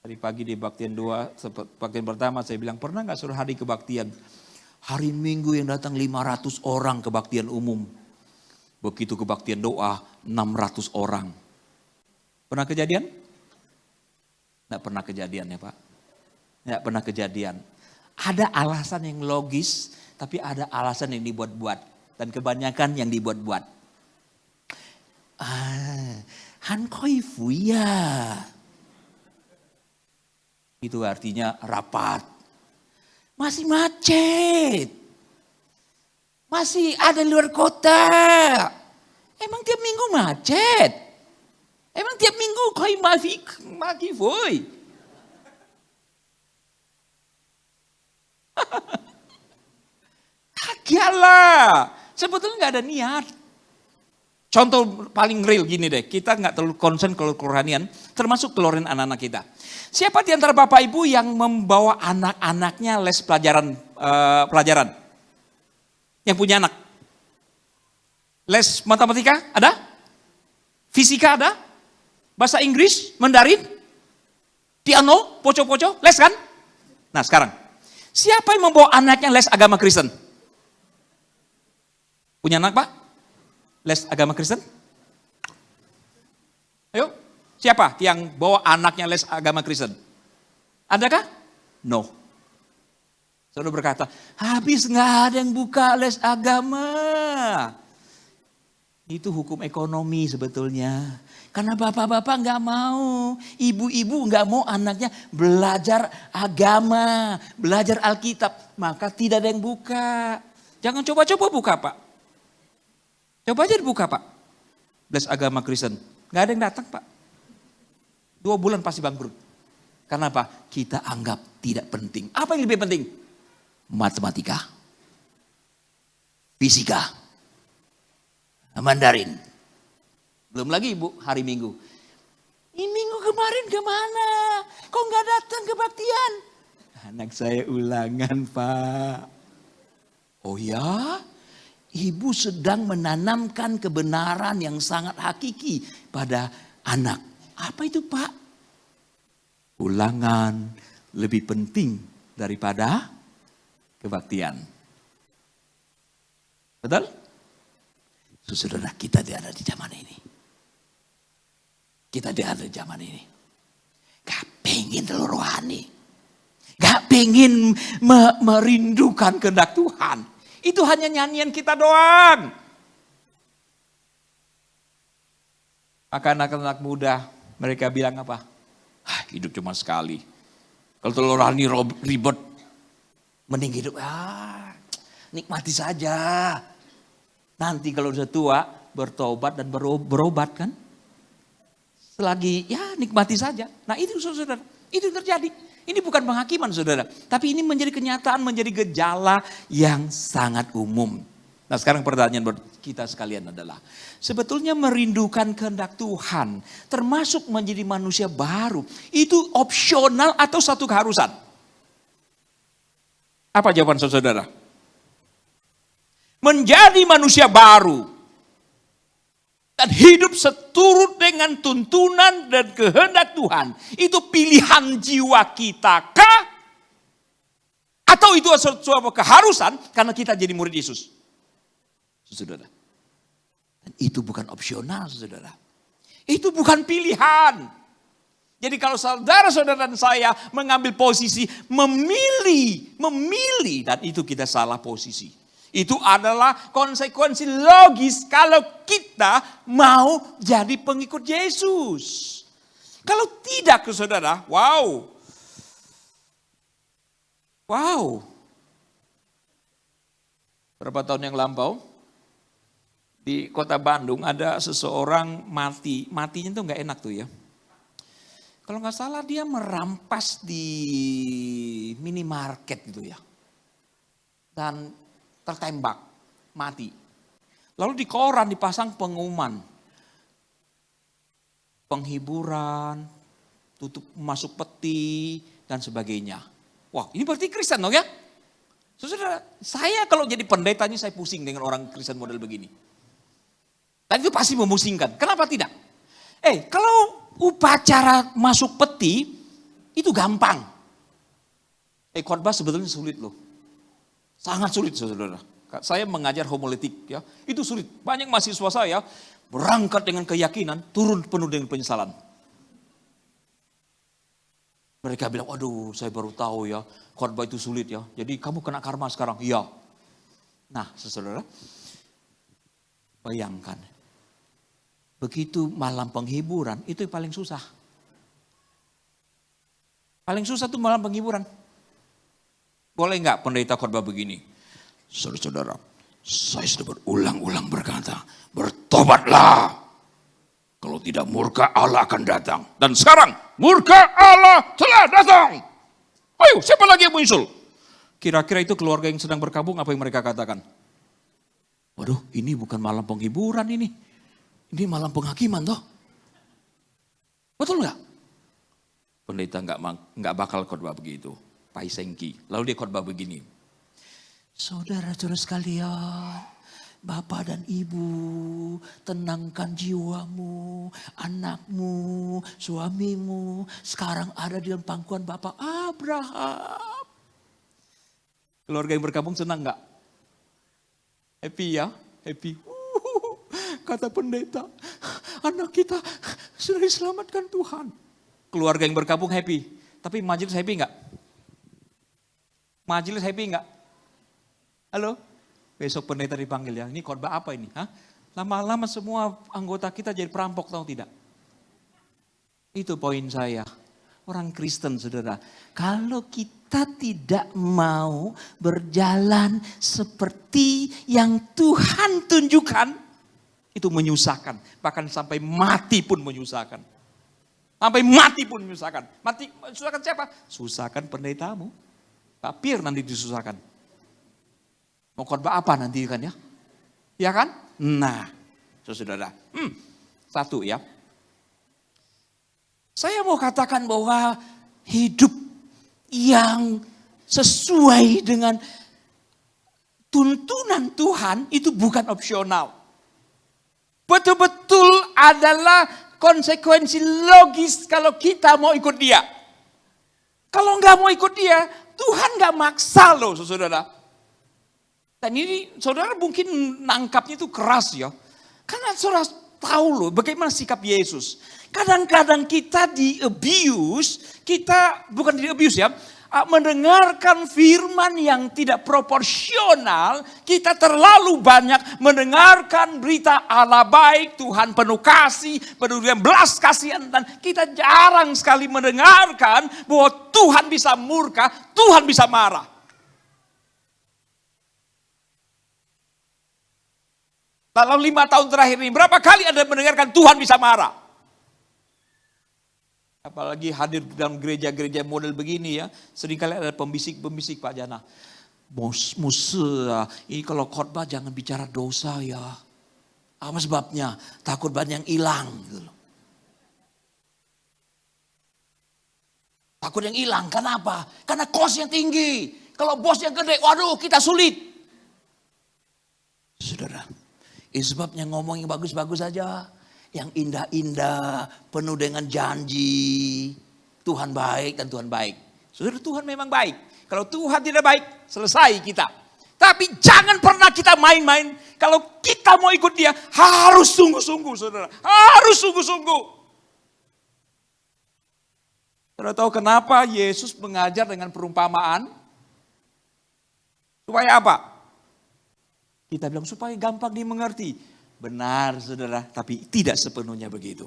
Tadi pagi di Baktian 2, Baktian pertama saya bilang, pernah gak suruh hari kebaktian? Hari Minggu yang datang 500 orang kebaktian umum. Begitu kebaktian doa, 600 orang. Pernah kejadian? Nggak pernah kejadian ya Pak. Nggak pernah kejadian. Ada alasan yang logis, tapi ada alasan yang dibuat-buat. Dan kebanyakan yang dibuat-buat. Han koi fuya. Itu artinya rapat. Masih macet. Masih ada luar kota. Emang tiap minggu macet? Emang tiap minggu koi maki voi? Kagialah. Sebetulnya gak ada niat. Contoh paling real gini deh, kita nggak terlalu concern kalau kerohanian, termasuk keluarin anak-anak kita. Siapa di antara Bapak Ibu yang membawa anak-anaknya les pelajaran? Yang punya anak? Les matematika ada? Fisika ada? Bahasa Inggris, Mandarin? Piano, poco-poco, les kan? Nah sekarang, siapa yang membawa anaknya les agama Kristen? Punya anak Pak? Les agama Kristen? Ayo, siapa yang bawa anaknya les agama Kristen? Adakah? No. Saudara berkata, habis nggak ada yang buka les agama. Itu hukum ekonomi sebetulnya. Karena bapak-bapak nggak mau, ibu-ibu nggak mau anaknya belajar agama, belajar Alkitab, maka tidak ada yang buka. Jangan coba-coba buka Pak. Coba aja dibuka Pak. Les agama Kristen. Gak ada yang datang Pak. 2 bulan pasti bangkrut. Karena apa? Kita anggap tidak penting. Apa yang lebih penting? Matematika. fisika, Mandarin. Belum lagi Ibu, hari Minggu. Ini minggu kemarin kemana? Kok nggak datang kebaktian? Anak saya ulangan, Pak. Oh ya? Ibu sedang menanamkan kebenaran yang sangat hakiki pada anak. Apa itu, Pak? Ulangan lebih penting daripada kebaktian. Betul? Saudara, kita ada di zaman ini. Kita ada di zaman ini. Gak pengen telur rohani. Gak pengen merindukan kehendak Tuhan. Itu hanya nyanyian kita doang. Maka anak-anak muda mereka bilang apa? Hidup cuma sekali. Kalau telur rohani ribet. Mending hidup, nikmati saja. Nanti kalau sudah tua bertobat dan berobat kan. Selagi nikmati saja. Nah itu saudara, itu terjadi. Ini bukan penghakiman saudara. Tapi ini menjadi kenyataan, menjadi gejala yang sangat umum. Nah sekarang pertanyaan buat kita sekalian adalah. Sebetulnya merindukan kehendak Tuhan. Termasuk menjadi manusia baru. Itu opsional atau satu keharusan? Apa jawaban saudara? Menjadi manusia baru. Dan hidup seturut dengan tuntunan dan kehendak Tuhan. Itu pilihan jiwa kita kah? Atau itu suatu keharusan karena kita jadi murid Yesus? Saudara. Dan itu bukan opsional saudara. Itu bukan pilihan. Jadi kalau saudara-saudara dan saya mengambil posisi memilih. Dan itu kita salah posisi. Itu adalah konsekuensi logis kalau kita mau jadi pengikut Yesus. Kalau tidak saudara, wow. Berapa tahun yang lampau, di kota Bandung ada seseorang mati. Matinya tuh gak enak tuh ya. Kalau gak salah dia merampas di minimarket gitu ya. Dan tertembak, mati. Lalu di koran dipasang pengumuman. Penghiburan, tutup masuk peti, dan sebagainya. Wah ini berarti Kristen dong ya? Saudara, saya kalau jadi pendetanya saya pusing dengan orang Kristen model begini. Dan itu pasti memusingkan. Kenapa tidak? Kalau upacara masuk peti, itu gampang. Khotbah sebetulnya sulit loh. Sangat sulit saudara. Saya mengajar homiletik ya. Itu sulit. Banyak mahasiswa saya berangkat dengan keyakinan, turun penuh dengan penyesalan. Mereka bilang, waduh saya baru tahu ya, khotbah itu sulit ya. Jadi kamu kena karma sekarang. Iya. Nah saudara, bayangkan. Begitu malam penghiburan, itu yang paling susah. Paling susah itu malam penghiburan. Boleh nggak pendeta khotbah begini? Saudara-saudara, saya sudah berulang-ulang berkata, bertobatlah. Kalau tidak murka Allah akan datang. Dan sekarang murka Allah telah datang. Ayo siapa lagi yang muncul? Kira-kira itu keluarga yang sedang berkabung apa yang mereka katakan? Waduh ini bukan malam penghiburan ini. Ini malam penghakiman toh. Betul nggak? Pendeta nggak bakal khotbah begitu. Pai Sengki. Lalu dia khotbah begini. Saudara-saudara sekalian, Bapak dan Ibu, tenangkan jiwamu, anakmu, suamimu, sekarang ada di dalam pangkuan Bapak Abraham. Keluarga yang berkabung senang nggak? Happy ya? Happy. Kata pendeta, anak kita sudah diselamatkan Tuhan. Keluarga yang berkabung happy. Tapi majelis happy nggak? Majelis happy enggak? Halo? Besok pendeta dipanggil ya. Ini khotbah apa ini? Lama-lama semua anggota kita jadi perampok tahu tidak? Itu poin saya. Orang Kristen saudara. Kalau kita tidak mau berjalan seperti yang Tuhan tunjukkan. Itu menyusahkan. Bahkan sampai mati pun menyusahkan. Sampai mati pun menyusahkan. Mati, susahkan siapa? Susahkan pendetamu. Pak Pir nanti disusahkan. Mau khotbah apa nanti kan ya? Ya kan? Nah, saudara. Satu ya. Saya mau katakan bahwa hidup yang sesuai dengan tuntunan Tuhan itu bukan opsional. Betul-betul adalah konsekuensi logis kalau kita mau ikut dia. Kalau nggak mau ikut dia, Tuhan nggak maksa loh saudara. Dan ini saudara mungkin nangkapnya itu keras ya. Karena saudara tahu loh bagaimana sikap Yesus. Kadang-kadang kita di abuse, kita bukan di abuse ya. Mendengarkan firman yang tidak proporsional, kita terlalu banyak mendengarkan berita Allah baik, Tuhan penuh kasih, penuh dengan belas kasihan, dan kita jarang sekali mendengarkan bahwa Tuhan bisa murka, Tuhan bisa marah. Dalam 5 tahun terakhir ini, berapa kali Anda mendengarkan Tuhan bisa marah? Apalagi hadir dalam gereja-gereja model begini ya. Seringkali ada pembisik-pembisik Pak Jana. Musa, ini kalau khotbah jangan bicara dosa ya. Apa sebabnya? Takut banyak yang hilang. Gitu. Takut yang hilang, kenapa? Karena cost yang tinggi. Kalau bos yang gede, waduh kita sulit. Saudara, ini sebabnya ngomong yang bagus-bagus saja. Yang indah-indah, penuh dengan janji. Tuhan baik dan Tuhan baik. Saudara, Tuhan memang baik. Kalau Tuhan tidak baik, selesai kita. Tapi jangan pernah kita main-main. Kalau kita mau ikut dia, harus sungguh-sungguh saudara. Harus sungguh-sungguh. Saudara tahu kenapa Yesus mengajar dengan perumpamaan? Supaya apa? Kita bilang supaya gampang dimengerti. Benar saudara, tapi tidak sepenuhnya begitu.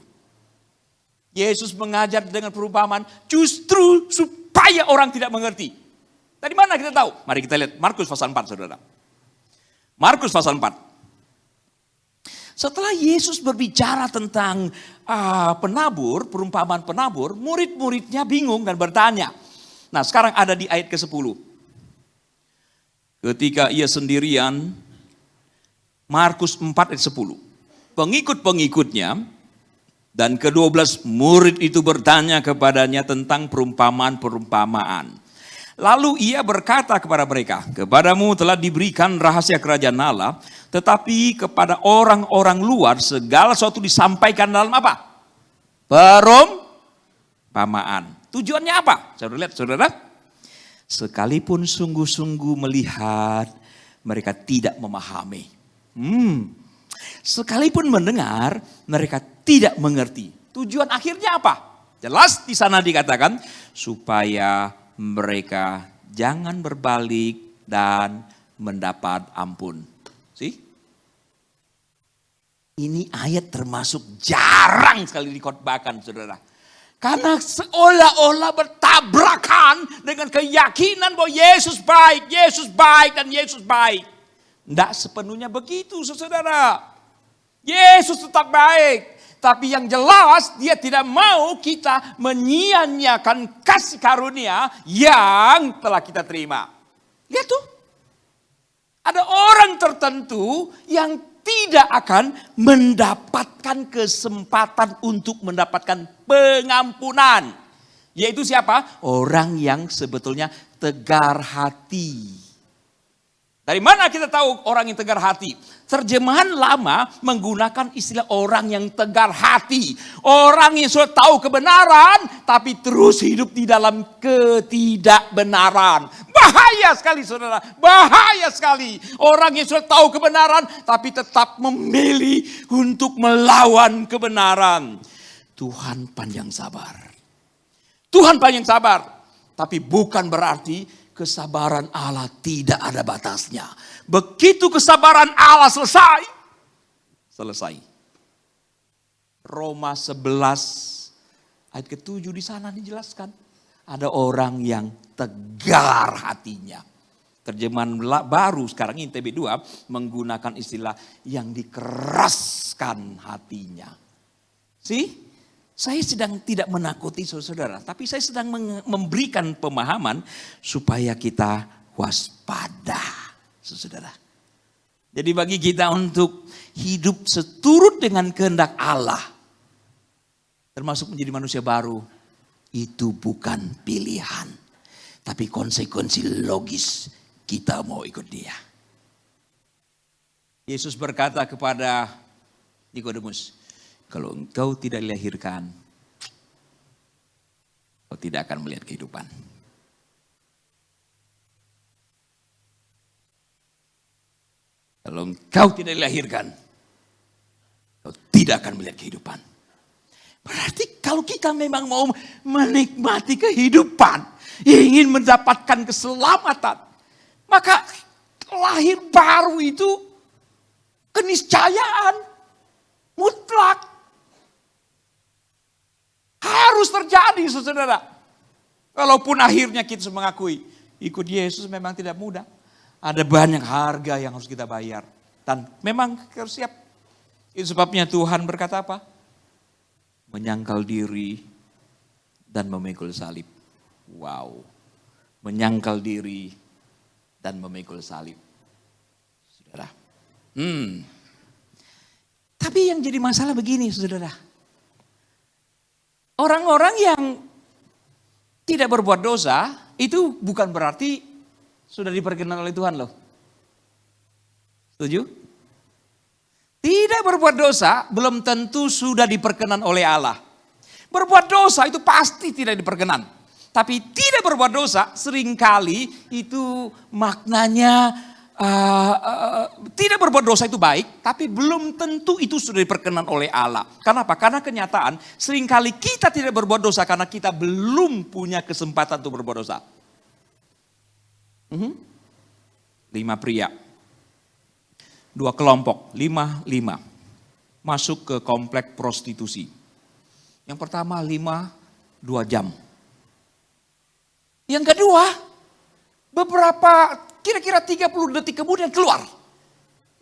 Yesus mengajar dengan perumpamaan justru supaya orang tidak mengerti. Dari mana kita tahu? Mari kita lihat Markus pasal 4 saudara. Markus pasal 4. Setelah Yesus berbicara tentang penabur, perumpamaan penabur, murid-muridnya bingung dan bertanya. Nah sekarang ada di ayat ke-10. Ketika ia sendirian, Markus 4 ayat 10. Pengikut-pengikutnya dan ke-12 murid itu bertanya kepadanya tentang perumpamaan-perumpamaan. Lalu ia berkata kepada mereka, kepadamu telah diberikan rahasia kerajaan Allah, tetapi kepada orang-orang luar segala sesuatu disampaikan dalam apa? Perumpamaan. Tujuannya apa? Saudara lihat, saudara. Sekalipun sungguh-sungguh melihat, mereka tidak memahami. Sekalipun mendengar, mereka tidak mengerti. Tujuan akhirnya apa? Jelas di sana dikatakan supaya mereka jangan berbalik dan mendapat ampun. Ini ayat termasuk jarang sekali dikhotbahkan, saudara. Karena seolah-olah bertabrakan dengan keyakinan bahwa Yesus baik dan Yesus baik. Tidak sepenuhnya begitu saudara. Yesus tetap baik. Tapi yang jelas dia tidak mau kita menyia-nyiakan kasih karunia yang telah kita terima. Lihat tuh. Ada orang tertentu yang tidak akan mendapatkan kesempatan untuk mendapatkan pengampunan. Yaitu siapa? Orang yang sebetulnya tegar hati. Dari mana kita tahu orang yang tegar hati? Terjemahan lama menggunakan istilah orang yang tegar hati. Orang yang sudah tahu kebenaran tapi terus hidup di dalam ketidakbenaran. Bahaya sekali saudara, bahaya sekali. Orang yang sudah tahu kebenaran tapi tetap memilih untuk melawan kebenaran. Tuhan panjang sabar. Tuhan panjang sabar. Tapi bukan berarti kesabaran Allah tidak ada batasnya. Begitu kesabaran Allah selesai. Roma 11 ayat ke-7 di sana dijelaskan. Ada orang yang tegar hatinya. Terjemahan baru sekarang ini TB2 menggunakan istilah yang dikeraskan hatinya. Saya sedang tidak menakuti saudara, tapi saya sedang memberikan pemahaman supaya kita waspada, saudara. Jadi bagi kita untuk hidup seturut dengan kehendak Allah, termasuk menjadi manusia baru, itu bukan pilihan, tapi konsekuensi logis kita mau ikut Dia. Yesus berkata kepada Nikodemus, kalau engkau tidak dilahirkan, kau tidak akan melihat kehidupan. Kalau engkau tidak dilahirkan, kau tidak akan melihat kehidupan. Berarti kalau kita memang mau menikmati kehidupan, ingin mendapatkan keselamatan, maka lahir baru itu keniscayaan mutlak. Harus terjadi, saudara. Walaupun akhirnya kita mengakui, ikut Yesus memang tidak mudah. Ada banyak harga yang harus kita bayar. Dan memang harus siap. Itu sebabnya Tuhan berkata apa? Menyangkal diri dan memikul salib. Wow. Menyangkal diri dan memikul salib. Saudara. Tapi yang jadi masalah begini, saudara. Orang-orang yang tidak berbuat dosa, itu bukan berarti sudah diperkenan oleh Tuhan loh. Setuju? Tidak berbuat dosa belum tentu sudah diperkenan oleh Allah. Berbuat dosa itu pasti tidak diperkenan. Tapi tidak berbuat dosa seringkali itu maknanya tidak berbuat dosa itu baik, tapi belum tentu itu sudah diperkenan oleh Allah. Kenapa? Karena kenyataan seringkali kita tidak berbuat dosa karena kita belum punya kesempatan untuk berbuat dosa. 5 pria, 2 kelompok, 5 masuk ke komplek prostitusi. Yang pertama 2 jam. Yang kedua beberapa kira-kira 30 detik kemudian keluar.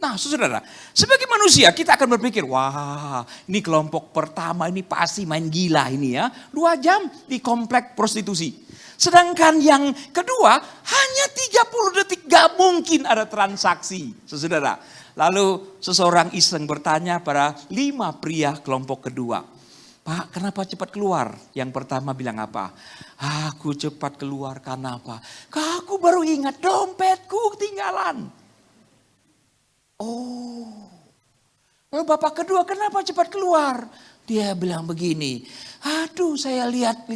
Nah saudara, sebagai manusia kita akan berpikir, wah ini kelompok pertama ini pasti main gila ini ya. 2 jam di komplek prostitusi. Sedangkan yang kedua hanya 30 detik, gak mungkin ada transaksi. Saudara, lalu seseorang iseng bertanya pada 5 pria kelompok kedua. Pak, kenapa cepat keluar? Yang pertama bilang apa? Aku cepat keluar karena apa? Aku baru ingat dompetku ketinggalan. Oh. Lalu bapak kedua kenapa cepat keluar? Dia bilang begini. Aduh saya lihat.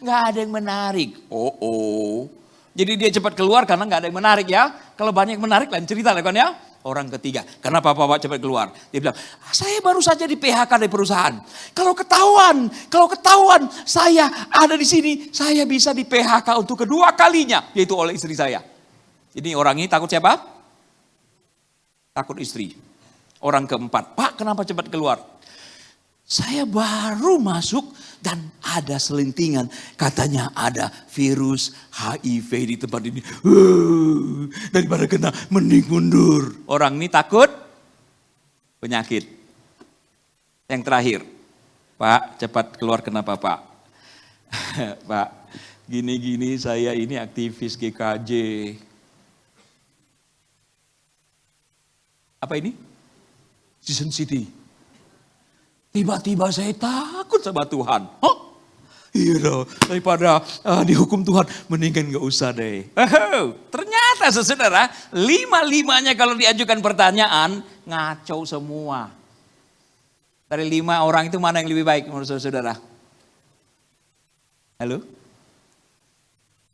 Gak ada yang menarik. Oh. Jadi dia cepat keluar karena gak ada yang menarik ya. Kalau banyak yang menarik lain cerita lah kan ya. Orang ketiga, kenapa Bapak cepat keluar? Dia bilang, saya baru saja di PHK dari perusahaan. Kalau ketahuan saya ada di sini, saya bisa di PHK untuk kedua kalinya, yaitu oleh istri saya. Ini orang ini takut siapa? Takut istri. Orang keempat, Pak kenapa cepat keluar? Saya baru masuk dan ada selentingan. Katanya ada virus HIV di tempat ini. Daripada kena mending mundur. Orang ini takut penyakit. Yang terakhir. Pak cepat keluar kenapa Pak? Pak gini-gini saya ini aktivis GKJ. Apa ini? Season City. Tiba-tiba saya takut sama Tuhan. Iya dong, daripada dihukum Tuhan, mendingan gak usah deh. Ternyata saudara, 5-5-nya kalau diajukan pertanyaan, ngaco semua. Dari 5 orang itu mana yang lebih baik menurut saudara? Halo?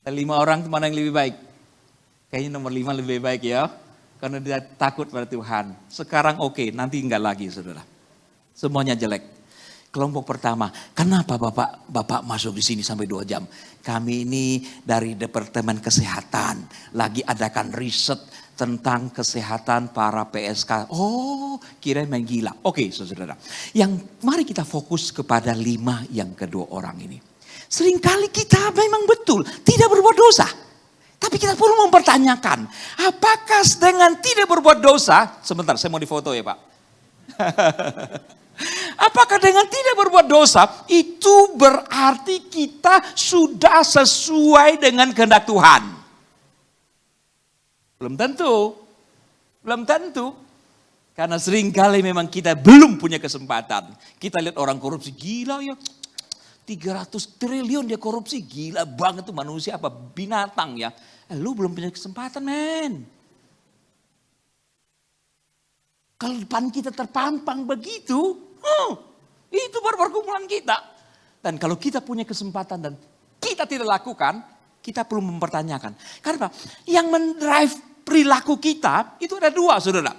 Dari 5 orang itu mana yang lebih baik? Kayaknya nomor 5 lebih baik ya. Karena dia takut pada Tuhan. Sekarang oke, nanti enggak lagi saudara. Semuanya jelek. Kelompok pertama, kenapa Bapak masuk di sini sampai 2 jam? Kami ini dari Departemen Kesehatan lagi adakan riset tentang kesehatan para PSK. Oh, kira main gila. Oke, saudara. Mari kita fokus kepada 5 yang kedua orang ini. Seringkali kita memang betul tidak berbuat dosa. Tapi kita perlu mempertanyakan, apakah dengan tidak berbuat dosa, sebentar saya mau difoto ya Pak. Apakah dengan tidak berbuat dosa itu berarti kita sudah sesuai dengan kehendak Tuhan? Belum tentu. Belum tentu. Karena seringkali memang kita belum punya kesempatan. Kita lihat orang korupsi, gila ya. 300 triliun dia korupsi, gila banget tuh manusia apa binatang ya. Lu belum punya kesempatan men. Kalau depan kita terpampang begitu, itu baru pergumulan kita. Dan kalau kita punya kesempatan dan kita tidak lakukan, kita perlu mempertanyakan. Karena yang mendrive perilaku kita itu ada dua, saudara.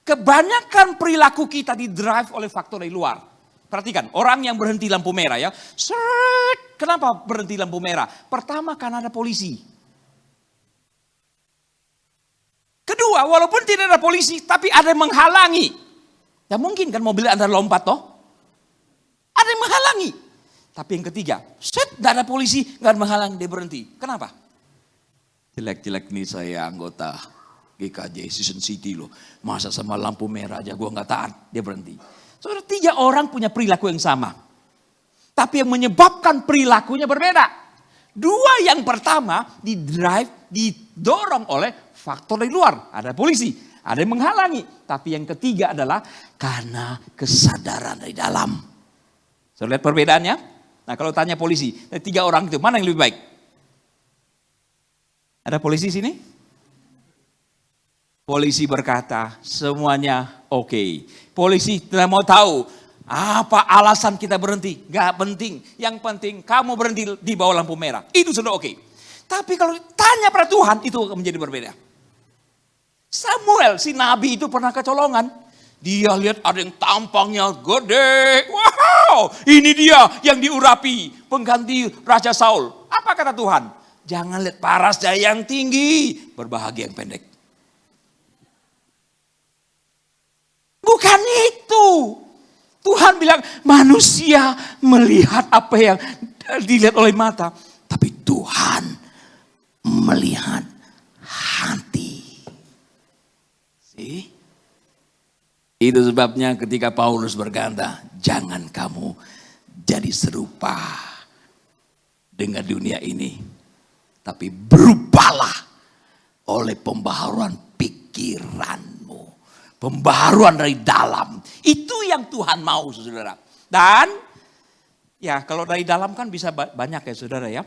Kebanyakan perilaku kita didrive oleh faktor dari luar. Perhatikan, orang yang berhenti lampu merah ya. Kenapa berhenti lampu merah? Pertama karena ada polisi. Kedua, walaupun tidak ada polisi, tapi ada yang menghalangi. Ya mungkin kan mobil Anda lompat toh. Ada yang menghalangi. Tapi yang ketiga, tidak ada polisi, nggak ada menghalangi, dia berhenti. Kenapa? Jelek-jelek nih saya anggota GKJ Season City loh. Masa sama lampu merah aja gue nggak taat, dia berhenti. Saudara, 3 orang punya perilaku yang sama. Tapi yang menyebabkan perilakunya berbeda. 2 yang pertama didorong oleh faktor dari luar. Ada polisi, ada yang menghalangi. Tapi yang ketiga adalah karena kesadaran dari dalam. Saudara lihat perbedaannya? Nah kalau tanya polisi, dari 3 orang itu mana yang lebih baik? Ada polisi sini? Polisi berkata semuanya oke. Polisi tidak mau tahu apa alasan kita berhenti. Gak penting. Yang penting kamu berhenti di bawah lampu merah. Itu sudah oke. Tapi kalau tanya pada Tuhan itu akan menjadi berbeda. Samuel si nabi itu pernah kecolongan. Dia lihat ada yang tampangnya gede. Wow, ini dia yang diurapi. Pengganti Raja Saul. Apa kata Tuhan? Jangan lihat paras daya yang tinggi. Berbahagia yang pendek. Bukan itu. Tuhan bilang manusia melihat apa yang dilihat oleh mata. Tapi Tuhan melihat hati. See? Itu sebabnya ketika Paulus berkata, jangan kamu jadi serupa dengan dunia ini. Tapi berubahlah oleh pembaharuan pikiranmu. Pembaharuan dari dalam. Itu yang Tuhan mau saudara. Dan ya kalau dari dalam kan bisa banyak ya saudara ya.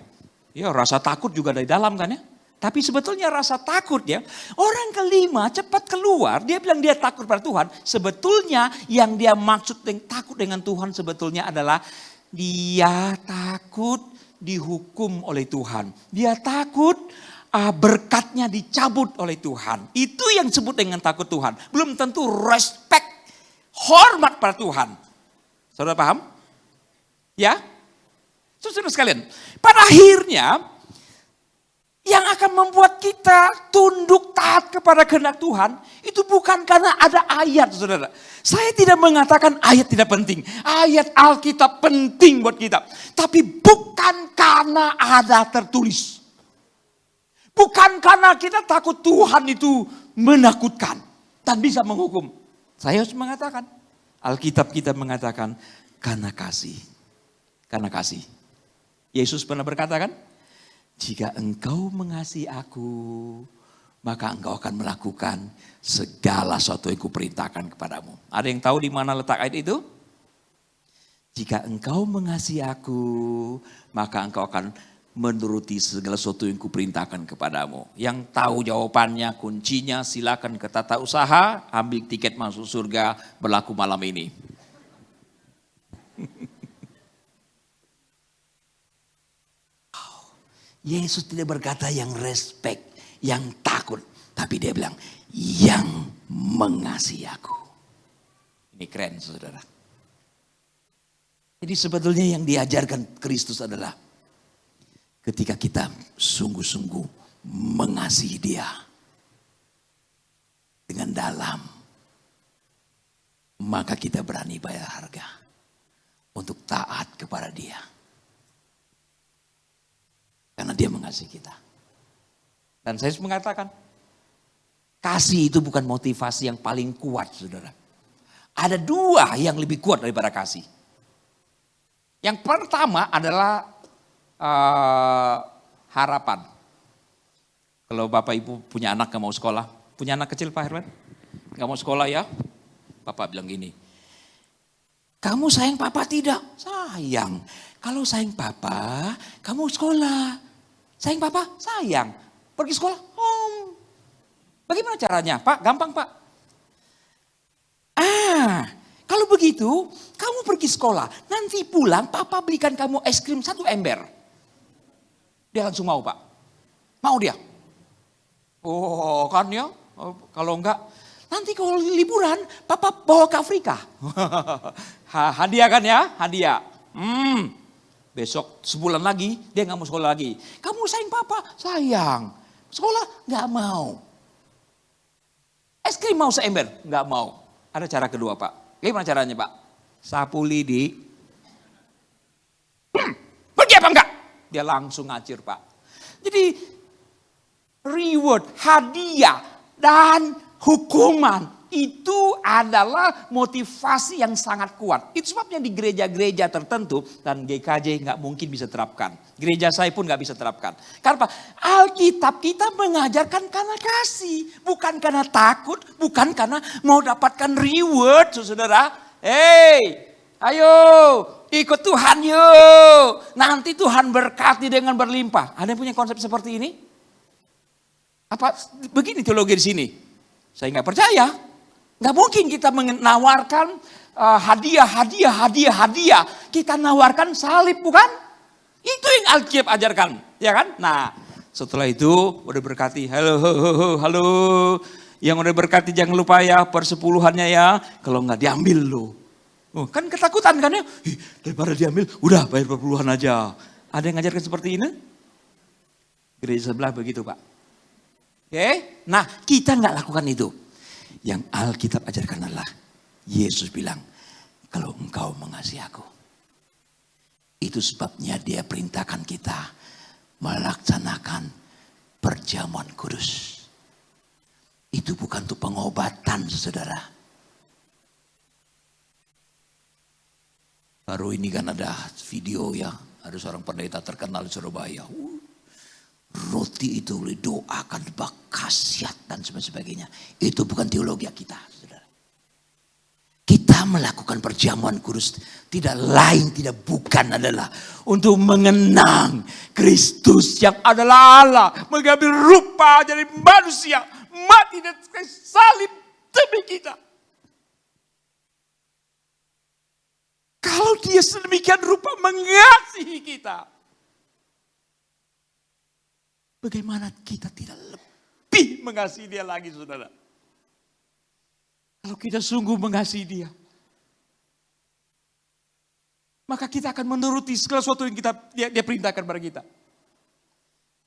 Ya rasa takut juga dari dalam kan ya. Tapi sebetulnya rasa takut ya. Orang kelima cepat keluar. Dia bilang dia takut pada Tuhan. Sebetulnya yang dia maksud takut dengan Tuhan sebetulnya adalah dia takut dihukum oleh Tuhan. Dia takut berkatnya dicabut oleh Tuhan. Itu yang disebut dengan takut Tuhan. Belum tentu respect, hormat pada Tuhan. Saudara paham? Ya? Saudara sekalian, pada akhirnya yang akan membuat kita tunduk taat kepada kehendak Tuhan itu bukan karena ada ayat, saudara. Saya tidak mengatakan ayat tidak penting. Ayat Alkitab penting buat kita. Tapi bukan karena ada tertulis. Bukan karena kita takut Tuhan itu menakutkan dan bisa menghukum. Saya harus mengatakan, Alkitab kita mengatakan karena kasih. Karena kasih. Yesus pernah berkata kan, jika engkau mengasihi aku, maka engkau akan melakukan segala sesuatu yang kuperintahkan kepadamu. Ada yang tahu di mana letak ayat itu? Jika engkau mengasihi aku, maka engkau akan menuruti segala sesuatu yang kuperintahkan kepadamu. Yang tahu jawabannya, kuncinya silakan ke tata usaha, ambil tiket masuk surga, berlaku malam ini. Yesus tidak berkata yang respect, yang takut. Tapi dia bilang, yang mengasihi aku. Ini keren saudara. Jadi sebetulnya yang diajarkan Kristus adalah ketika kita sungguh-sungguh mengasihi dia dengan dalam, maka kita berani bayar harga untuk taat kepada dia. Karena dia mengasihi kita. Dan saya mengatakan, kasih itu bukan motivasi yang paling kuat, saudara. Ada 2 yang lebih kuat daripada kasih. Yang pertama adalah harapan. Kalau Bapak Ibu punya anak yang mau sekolah, punya anak kecil Pak Herman? Gak mau sekolah ya? Papa bilang gini, kamu sayang papa tidak? Sayang. Kalau sayang papa, kamu sekolah. Sayang papa, sayang. Pergi sekolah, home. Bagaimana caranya? Pak, gampang Pak. Kalau begitu, kamu pergi sekolah. Nanti pulang, papa belikan kamu es krim 1 ember. Dia langsung mau Pak. Mau dia. Oh kan ya, kalau enggak. Nanti kalau liburan, papa bawa ke Afrika. Hadiah kan ya, hadiah. Besok sebulan lagi, dia gak mau sekolah lagi. Kamu sayang papa? Sayang. Sekolah? Gak mau. Es krim mau seember? Gak mau. Ada cara kedua Pak. Gimana caranya Pak? Sapu lidi. Pergi apa enggak? Dia langsung ngacir Pak. Jadi reward, hadiah, dan hukuman itu adalah motivasi yang sangat kuat. Itu sebabnya di gereja-gereja tertentu dan GKJ nggak mungkin bisa terapkan. Gereja saya pun nggak bisa terapkan. Karena apa? Alkitab kita mengajarkan karena kasih, bukan karena takut, bukan karena mau dapatkan reward, saudara. Hey, ayo ikut Tuhan yuk. Nanti Tuhan berkati dengan berlimpah. Ada yang punya konsep seperti ini? Apa begini teologi di sini? Saya nggak percaya. Nggak mungkin kita menawarkan hadiah. Kita nawarkan salib, bukan? Itu yang Alkitab ajarkan, ya kan? Nah, setelah itu udah berkati. Halo. Yang udah berkati jangan lupa ya persepuluhannya ya. Kalau nggak diambil loh. Oh, kan ketakutan kan ya? Daripada diambil, udah bayar perpuluhan aja. Ada yang ngajarkan seperti ini? Gereja sebelah begitu Pak. Oke, nah kita nggak lakukan itu. Yang Alkitab ajarkan adalah Yesus bilang, kalau engkau mengasihi aku. Itu sebabnya dia perintahkan kita melaksanakan perjamuan kudus. Itu bukan untuk pengobatan saudara. Baru ini kan ada video ya, ada seorang pendeta terkenal di Surabaya. Roti itu didoakan khasiat dan sebagainya. Itu bukan teologi kita, saudara. Kita melakukan perjamuan kudus tidak lain, tidak bukan adalah untuk mengenang Kristus yang adalah Allah, mengambil rupa jadi manusia, mati dan salib demi kita. Kalau dia sedemikian rupa mengasihi kita, bagaimana kita tidak lebih mengasihi dia lagi saudara. Kalau kita sungguh mengasihi dia, maka kita akan menuruti segala sesuatu yang dia perintahkan kepada kita.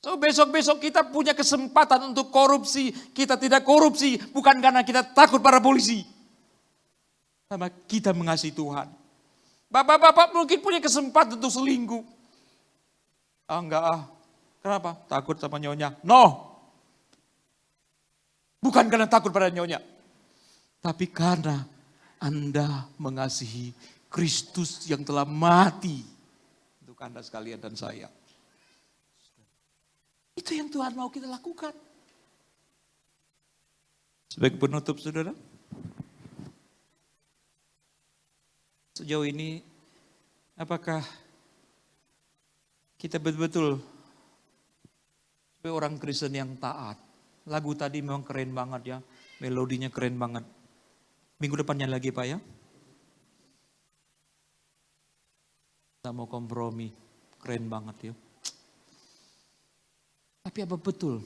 So besok-besok kita punya kesempatan untuk korupsi. Kita tidak korupsi bukan karena kita takut pada polisi. Karena kita mengasihi Tuhan. Bapak-bapak mungkin punya kesempatan untuk selingkuh. Enggak. Kenapa? Takut sama nyonya. No. Bukan karena takut pada nyonya. Tapi karena Anda mengasihi Kristus yang telah mati. Untuk Anda sekalian dan saya. Itu yang Tuhan mau kita lakukan. Sebagai penutup saudara. Sejauh ini apakah kita betul-betul sebagai orang Kristen yang taat? Lagu tadi memang keren banget ya. Melodinya keren banget. Minggu depannya lagi Pak ya. Kita mau kompromi. Keren banget ya. Tapi apa betul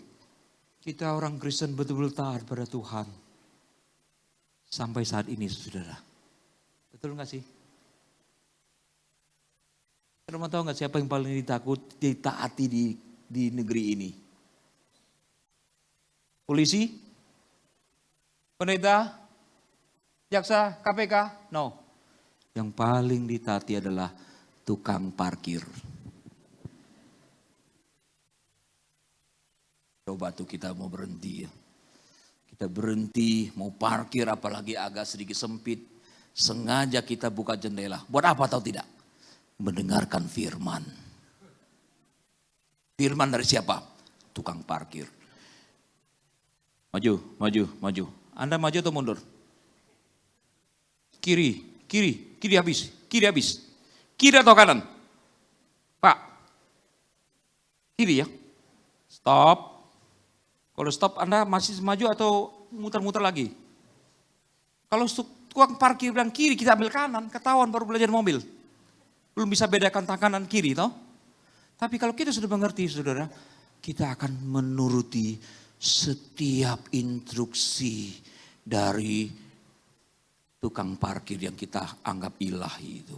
kita orang Kristen betul-betul taat pada Tuhan? Sampai saat ini saudara. Betul gak sih? Saudara mau tahu gak siapa yang paling ditaati di negeri ini? Polisi? Pendeta? Jaksa? KPK? No. Yang paling ditaati adalah tukang parkir. Coba tuh kita mau berhenti ya. Kita berhenti mau parkir apalagi agak sedikit sempit. Sengaja kita buka jendela. Buat apa tahu tidak? Mendengarkan firman. Firman dari siapa? Tukang parkir. Maju. Anda maju atau mundur? Kiri habis. Kiri atau kanan? Pak, kiri ya. Stop. Kalau stop Anda masih maju atau muter-muter lagi? Kalau tukang parkir bilang kiri, kita ambil kanan, ketahuan baru belajar mobil. Belum bisa bedakan tangan kanan kiri toh. Tapi kalau kita sudah mengerti saudara, kita akan menuruti setiap instruksi dari tukang parkir yang kita anggap ilahi itu.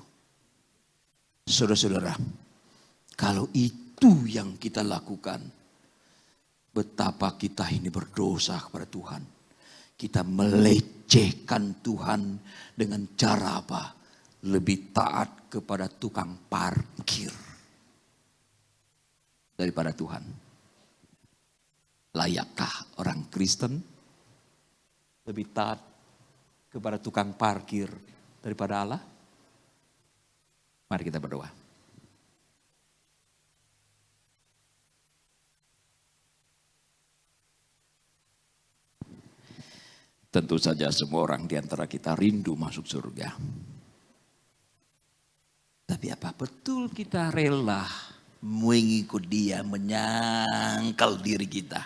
Saudara-saudara, kalau itu yang kita lakukan, betapa kita ini berdosa kepada Tuhan. Kita melecehkan Tuhan dengan cara apa? Lebih taat kepada tukang parkir daripada Tuhan. Layakkah orang Kristen lebih taat kepada tukang parkir daripada Allah? Mari kita berdoa. Tentu saja semua orang di antara kita rindu masuk surga. Tapi apa betul kita rela mengikut dia, menyangkal diri kita,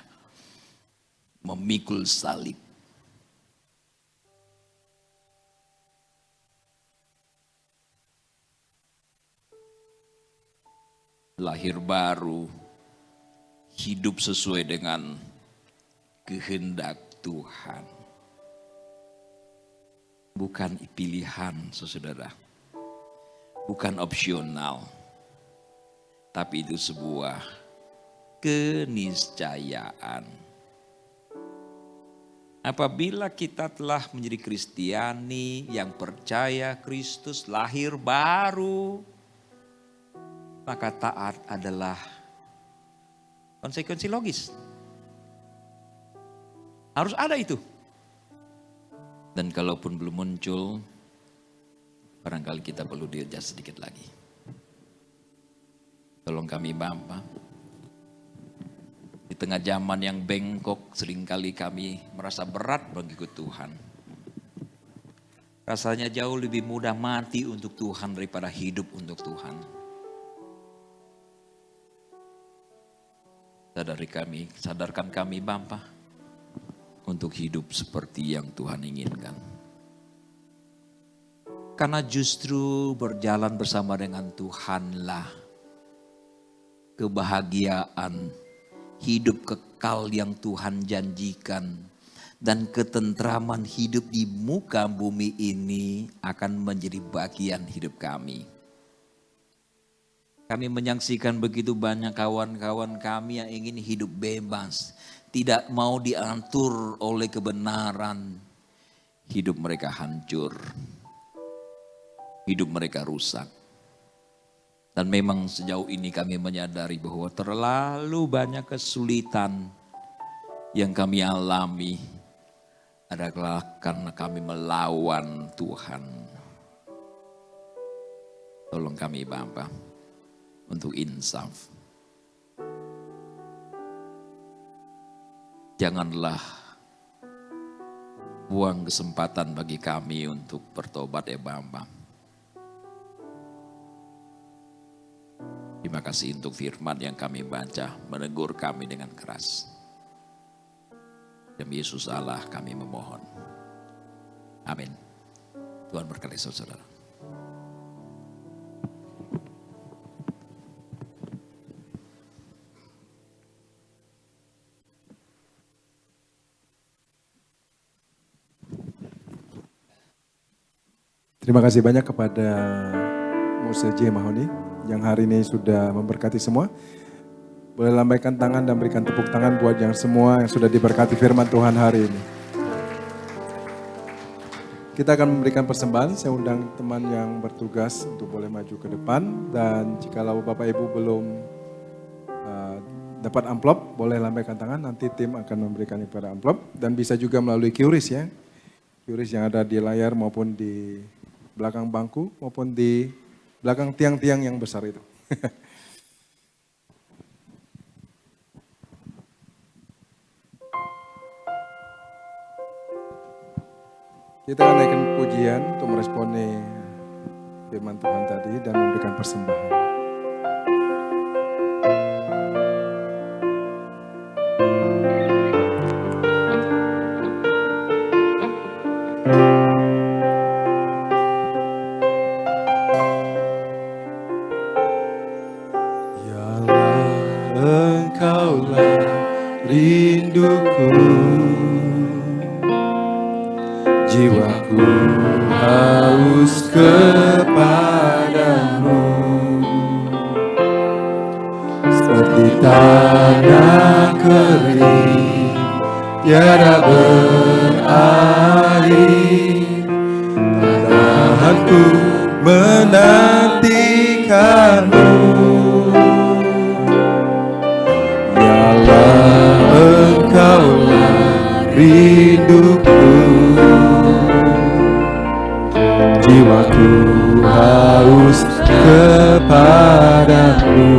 memikul salib? Lahir baru, hidup sesuai dengan kehendak Tuhan. Bukan pilihan, saudara. Bukan opsional. Tapi itu sebuah keniscayaan. Apabila kita telah menjadi Kristiani yang percaya Kristus lahir baru, maka taat adalah konsekuensi logis. Harus ada itu. Dan kalaupun belum muncul, barangkali kita perlu di-adjust sedikit lagi. Tolong kami Bapa. Di tengah zaman yang bengkok, seringkali kami merasa berat mengikut Tuhan. Rasanya jauh lebih mudah mati untuk Tuhan daripada hidup untuk Tuhan. Sadarkan kami Bapa, untuk hidup seperti yang Tuhan inginkan. Karena justru berjalan bersama dengan Tuhanlah kebahagiaan, hidup kekal yang Tuhan janjikan, dan ketentraman hidup di muka bumi ini akan menjadi bagian hidup kami. Kami menyaksikan begitu banyak kawan-kawan kami yang ingin hidup bebas, tidak mau diatur oleh kebenaran. Hidup mereka hancur. Hidup mereka rusak. Dan memang sejauh ini kami menyadari bahwa terlalu banyak kesulitan yang kami alami adalah karena kami melawan Tuhan. Tolong kami Bapa untuk insaf. Janganlah buang kesempatan bagi kami untuk bertobat ya Bapa. Terima kasih untuk firman yang kami baca, menegur kami dengan keras. Demi Yesus Allah kami memohon. Amin. Tuhan berkati saudara. Terima kasih banyak kepada Mose J. Mahoni yang hari ini sudah memberkati semua. Boleh lambaikan tangan dan berikan tepuk tangan buat yang semua yang sudah diberkati firman Tuhan hari ini. Kita akan memberikan persembahan. Saya undang teman yang bertugas untuk boleh maju ke depan. Dan jikalau Bapak Ibu belum dapat amplop, boleh lambaikan tangan. Nanti tim akan memberikan kepada amplop. Dan bisa juga melalui QRIS ya. QRIS yang ada di layar maupun di belakang bangku maupun di belakang tiang-tiang yang besar itu. Kita akan naikkan pujian untuk meresponi firman Tuhan tadi dan memberikan persembahan. Engkaulah rinduku, jiwaku haus kepadamu, seperti tanah kering tiada berair. Tahanku menantikanmu, Engkaulah rinduku, jiwaku haus kepadamu,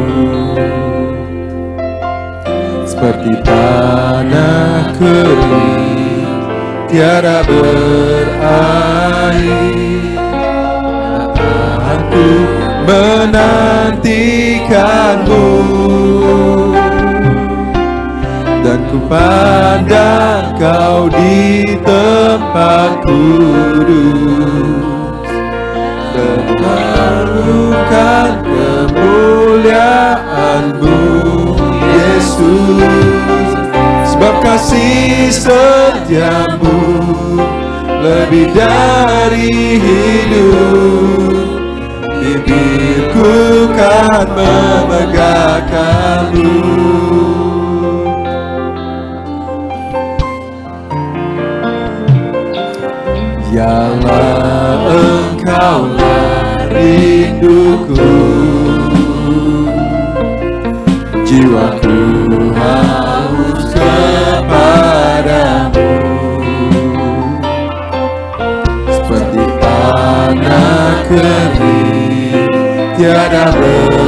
seperti tanah kering tiada berair. Tahanku menantikanmu, dan ku pandang Kau di tempat kudus, mengharumkan kemuliaan-Mu, Yesus. Sebab kasih setiamu lebih dari hidup, bibirku kan memegahkan-Mu. Biarlah Engkaulah rinduku, jiwaku haus kepadamu, seperti tanah kering tiada berair.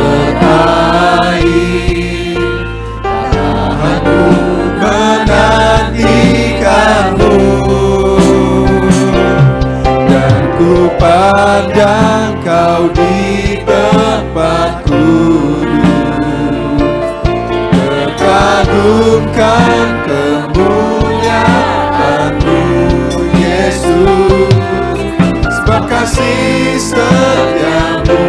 Tahanku menantikanmu, ku pandang Kau di tempat kudus, terkagumkan kemuliaan-Mu, Yesus. Sebab kasih setiamu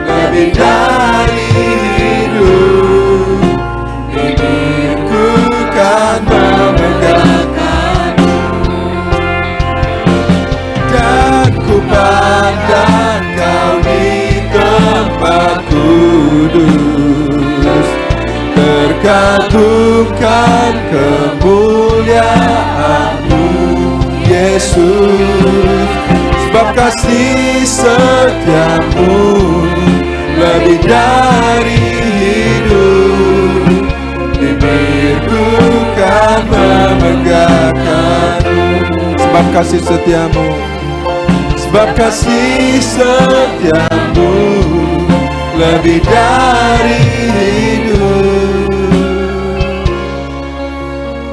lebih dari hidup, bibirku kan memegahkan. Ku pandang Kau di tempat kudus, terkagumkan kemuliaan-Mu, Yesus. Sebab kasih setiamu lebih dari hidup, bibirku kan memegahkan-Mu. Sebab kasih setiamu, sebab kasih setiamu lebih dari hidup,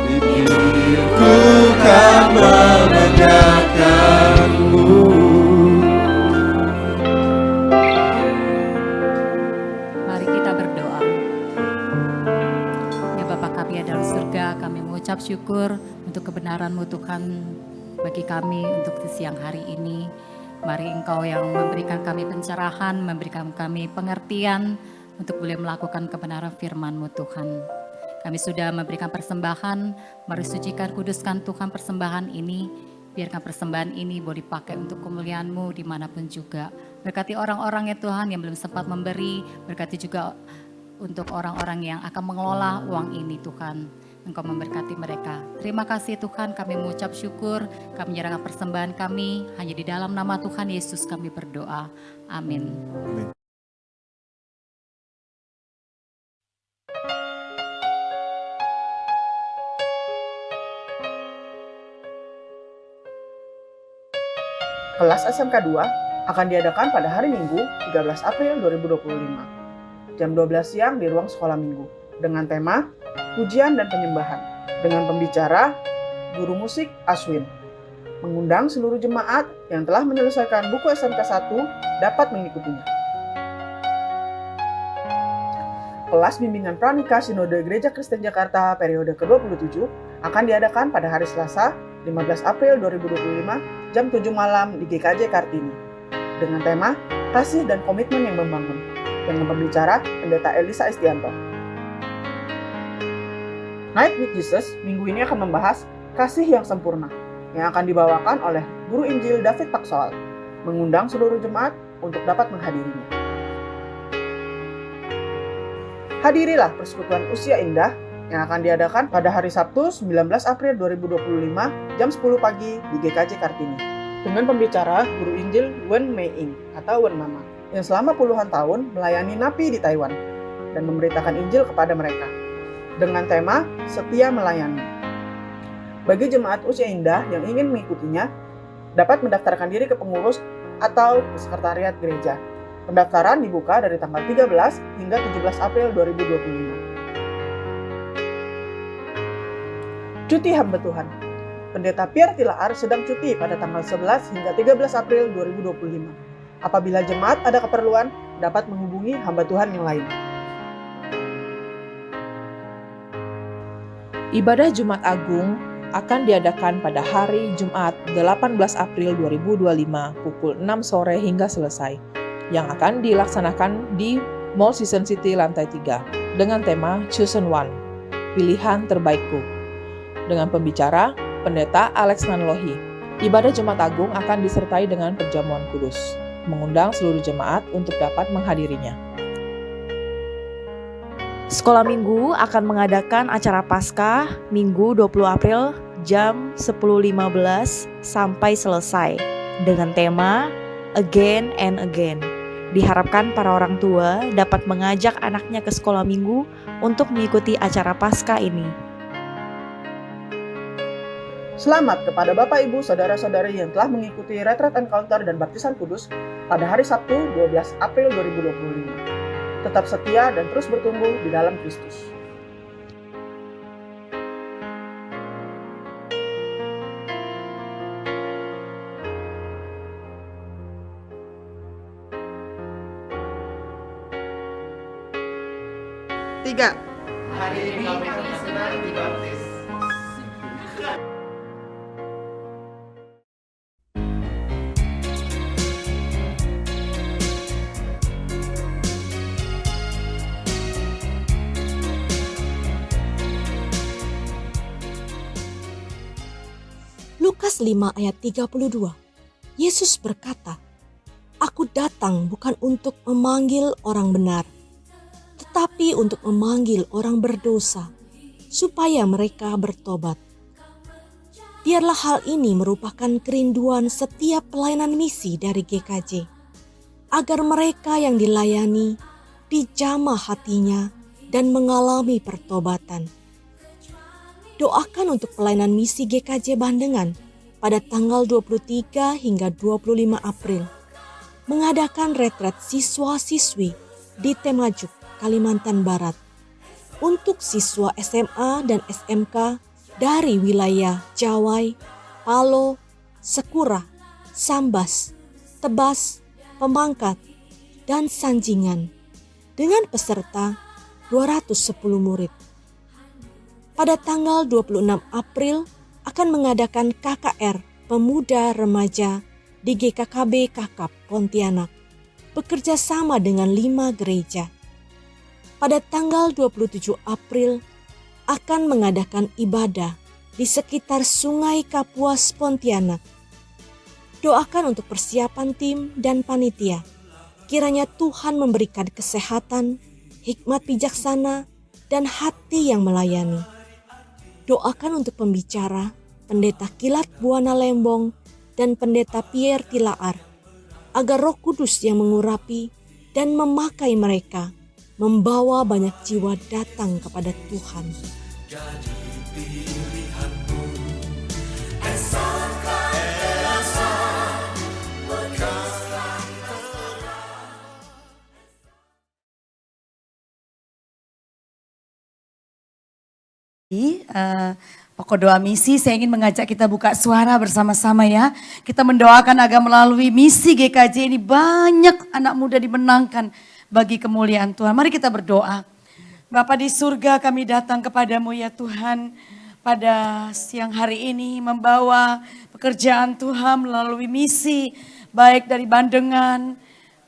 bibirku kan memegahkan-Mu. Mari kita berdoa. Ya Bapa kami yang dalam surga, kami mengucap syukur untuk kebenaran-Mu Tuhan bagi kami untuk siang hari ini. Mari Engkau yang memberikan kami pencerahan, memberikan kami pengertian untuk boleh melakukan kebenaran firman-Mu Tuhan. Kami sudah memberikan persembahan, mari sucikan, kuduskan Tuhan persembahan ini. Biarkan persembahan ini boleh dipakai untuk kemuliaan-Mu dimanapun juga. Berkati orang-orang ya Tuhan yang belum sempat memberi, berkati juga untuk orang-orang yang akan mengelola uang ini Tuhan. Engkau memberkati mereka. Terima kasih Tuhan, kami mengucap syukur, kami menyerahkan persembahan kami, hanya di dalam nama Tuhan Yesus kami berdoa. Amin. Amin. Kelas SMK 2 akan diadakan pada hari Minggu 13 April 2025. Jam 12 siang di ruang sekolah minggu dengan tema pujian dan penyembahan dengan pembicara guru musik Aswin. mengundang seluruh jemaat yang telah menyelesaikan buku SMK 1 dapat mengikutinya. Kelas bimbingan pranikah Sinode Gereja Kristen Jakarta periode ke-27 akan diadakan pada hari Selasa, 15 April 2025 jam 7 malam di GKJ Kartini dengan tema Kasih dan Komitmen yang Membangun dengan pembicara Pendeta Elisa Estianto. Night with Jesus minggu ini akan membahas kasih yang sempurna yang akan dibawakan oleh Guru Injil David Paksoal, mengundang seluruh jemaat untuk dapat menghadirinya. Hadirilah persekutuan usia indah yang akan diadakan pada hari Sabtu 19 April 2025 jam 10 pagi di GKJ Kartini dengan pembicara Guru Injil Wen Mei Ing atau Wen Mama yang selama puluhan tahun melayani napi di Taiwan dan memberitakan Injil kepada mereka dengan tema Setia Melayani. Bagi jemaat usia indah yang ingin mengikutinya, dapat mendaftarkan diri ke pengurus atau ke sekretariat gereja. Pendaftaran dibuka dari tanggal 13 hingga 17 April 2025. Cuti hamba Tuhan. Pendeta Pierre Tilaar sedang cuti pada tanggal 11 hingga 13 April 2025. Apabila jemaat ada keperluan, dapat menghubungi hamba Tuhan yang lain. Ibadah Jumat Agung akan diadakan pada hari Jumat 18 April 2025 pukul 6 sore hingga selesai, yang akan dilaksanakan di Mall Season City lantai 3 dengan tema Chosen One, Pilihan Terbaikku, dengan pembicara Pendeta Alex Nanlohi. Ibadah Jumat Agung akan disertai dengan perjamuan kudus, mengundang seluruh jemaat untuk dapat menghadirinya. Sekolah Minggu akan mengadakan acara Paskah Minggu 20 April jam 10.15 sampai selesai dengan tema Again and Again. Diharapkan para orang tua dapat mengajak anaknya ke sekolah minggu untuk mengikuti acara Paskah ini. Selamat kepada Bapak Ibu Saudara-saudari yang telah mengikuti Retreat Encounter dan Baptisan Kudus pada hari Sabtu 12 April 2025. Tetap setia dan terus bertumbuh di dalam Kristus. Tiga. Hari ini kami sedang dibaptis. Lukas 5 ayat 32, Yesus berkata, Aku datang bukan untuk memanggil orang benar, tetapi untuk memanggil orang berdosa, supaya mereka bertobat. Biarlah hal ini merupakan kerinduan setiap pelayanan misi dari GKJ, agar mereka yang dilayani dijamah hatinya dan mengalami pertobatan. Doakan untuk pelayanan misi GKJ Bandengan pada tanggal 23 hingga 25 April, mengadakan retret siswa-siswi di Temajuk, Kalimantan Barat, untuk siswa SMA dan SMK dari wilayah Jawai, Palo, Sekura, Sambas, Tebas, Pemangkat, dan Sanjingan, dengan peserta 210 murid. Pada tanggal 26 April akan mengadakan KKR Pemuda Remaja di GKKB Kakap Pontianak, bekerja sama dengan 5 gereja. Pada tanggal 27 April akan mengadakan ibadah di sekitar Sungai Kapuas Pontianak. Doakan untuk persiapan tim dan panitia. Kiranya Tuhan memberikan kesehatan, hikmat bijaksana, dan hati yang melayani. Doakan untuk pembicara, Pendeta Kilat Buana Lembong, dan Pendeta Pierre Tilaar, agar Roh Kudus yang mengurapi dan memakai mereka, membawa banyak jiwa datang kepada Tuhan. pokok doa misi, saya ingin mengajak kita buka suara bersama-sama ya. Kita mendoakan agar melalui misi GKJ ini banyak anak muda dimenangkan bagi kemuliaan Tuhan. Mari kita berdoa. Bapa di surga, kami datang kepadamu ya Tuhan. Pada siang hari ini membawa pekerjaan Tuhan melalui misi. Baik dari Bandengan,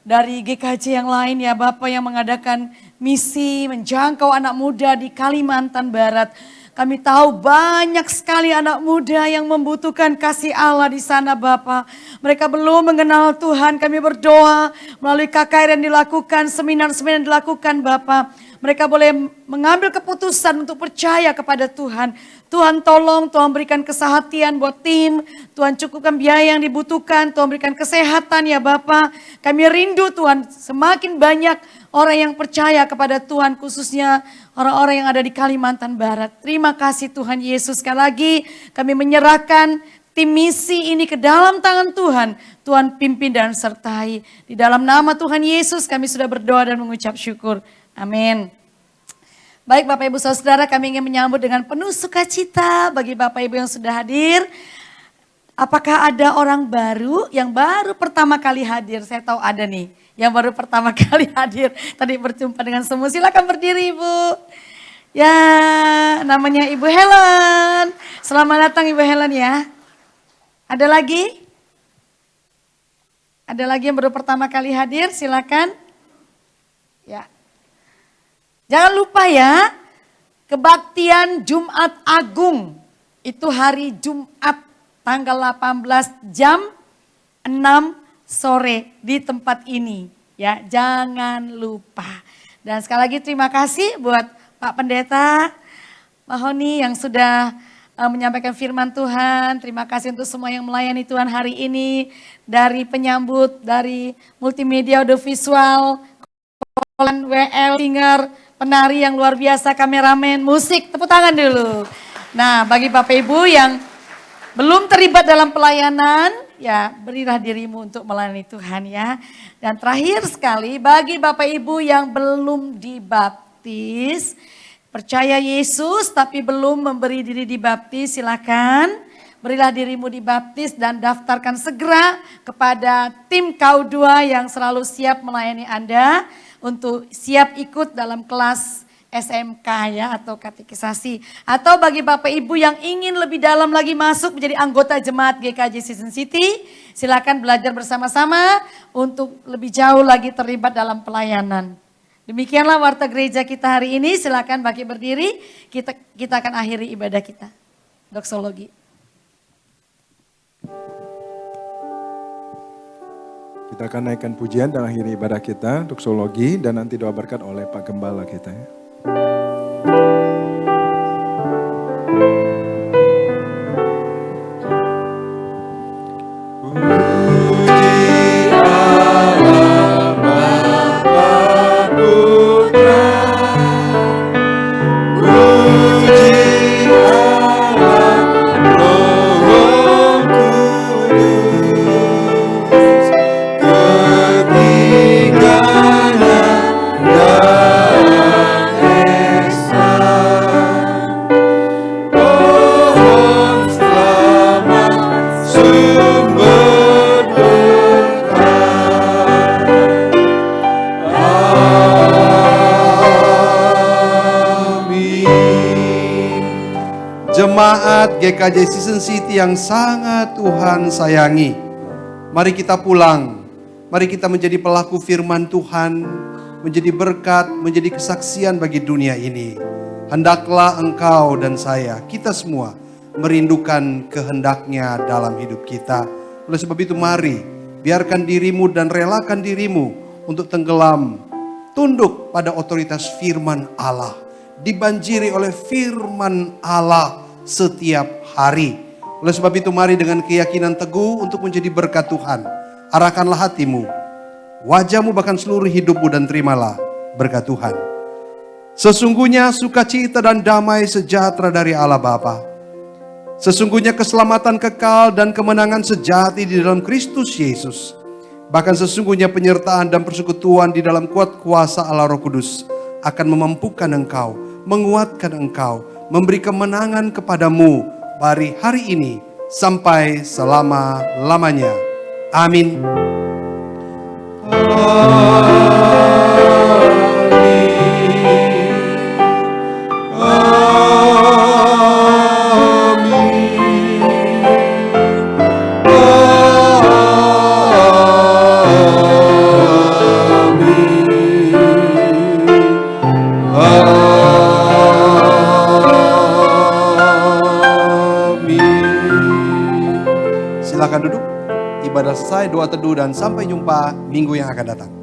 dari GKJ yang lain ya Bapak yang mengadakan misi menjangkau anak muda di Kalimantan Barat. Kami tahu banyak sekali anak muda yang membutuhkan kasih Allah di sana Bapak. Mereka belum mengenal Tuhan, kami berdoa melalui KKR yang dilakukan, seminar-seminar yang dilakukan Bapak. Mereka boleh mengambil keputusan untuk percaya kepada Tuhan. Tuhan tolong, Tuhan berikan kesehatan buat tim. Tuhan cukupkan biaya yang dibutuhkan. Tuhan berikan kesehatan ya Bapak. Kami rindu Tuhan semakin banyak orang yang percaya kepada Tuhan. Khususnya orang-orang yang ada di Kalimantan Barat. Terima kasih Tuhan Yesus. Sekali lagi kami menyerahkan tim misi ini ke dalam tangan Tuhan. Tuhan pimpin dan sertai. Di dalam nama Tuhan Yesus kami sudah berdoa dan mengucap syukur. Amin. Baik Bapak Ibu Saudara, kami ingin menyambut dengan penuh sukacita bagi Bapak Ibu yang sudah hadir. Apakah ada orang baru yang baru pertama kali hadir? Saya tahu ada nih yang baru pertama kali hadir. Tadi berjumpa dengan semua, silakan berdiri Ibu. Ya, namanya Ibu Helen. Selamat datang Ibu Helen ya. Ada lagi? Ada lagi yang baru pertama kali hadir? Silakan. Ya. Jangan lupa ya, kebaktian Jumat Agung itu hari Jumat tanggal 18 jam 6 sore di tempat ini. Ya, jangan lupa. Dan sekali lagi terima kasih buat Pak Pendeta Mahoni yang sudah menyampaikan firman Tuhan. Terima kasih untuk semua yang melayani Tuhan hari ini. Dari penyambut, dari multimedia audiovisual, WL, singer, penari yang luar biasa, kameramen, musik, tepuk tangan dulu. Nah, bagi Bapak Ibu yang belum terlibat dalam pelayanan, ya berilah dirimu untuk melayani Tuhan ya. Dan terakhir sekali, bagi Bapak Ibu yang belum dibaptis, percaya Yesus tapi belum memberi diri dibaptis, silakan berilah dirimu dibaptis dan daftarkan segera kepada tim Kau2 yang selalu siap melayani Anda. Untuk siap ikut dalam kelas SMK ya atau katekisasi. Atau bagi Bapak Ibu yang ingin lebih dalam lagi masuk menjadi anggota jemaat GKJ Season City, silakan belajar bersama-sama untuk lebih jauh lagi terlibat dalam pelayanan. Demikianlah warta gereja kita hari ini, silakan bagi berdiri, kita akan akhiri ibadah kita. Doksologi. Kita akan naikkan pujian dan akhiri ibadah kita, doksologi, dan nanti doa berkat oleh Pak Gembala kita ya. Jemaat GKJ Season City yang sangat Tuhan sayangi, mari kita pulang, mari kita menjadi pelaku firman Tuhan, menjadi berkat, menjadi kesaksian bagi dunia ini. Hendaklah engkau dan saya, kita semua merindukan kehendaknya dalam hidup kita. Oleh sebab itu mari, biarkan dirimu dan relakan dirimu untuk tenggelam, tunduk pada otoritas firman Allah, dibanjiri oleh firman Allah setiap hari. Oleh sebab itu mari dengan keyakinan teguh untuk menjadi berkat Tuhan. Arahkanlah hatimu, wajahmu bahkan seluruh hidupmu dan terimalah berkat Tuhan. Sesungguhnya sukacita dan damai sejahtera dari Allah Bapa. Sesungguhnya keselamatan kekal dan kemenangan sejati di dalam Kristus Yesus. Bahkan sesungguhnya penyertaan dan persekutuan di dalam kuat kuasa Allah Roh Kudus akan memampukan engkau, menguatkan engkau, memberi kemenangan kepadamu dari hari ini sampai selama-lamanya. Amin. Silakan duduk. Ibadah selesai, doa teduh, dan sampai jumpa minggu yang akan datang.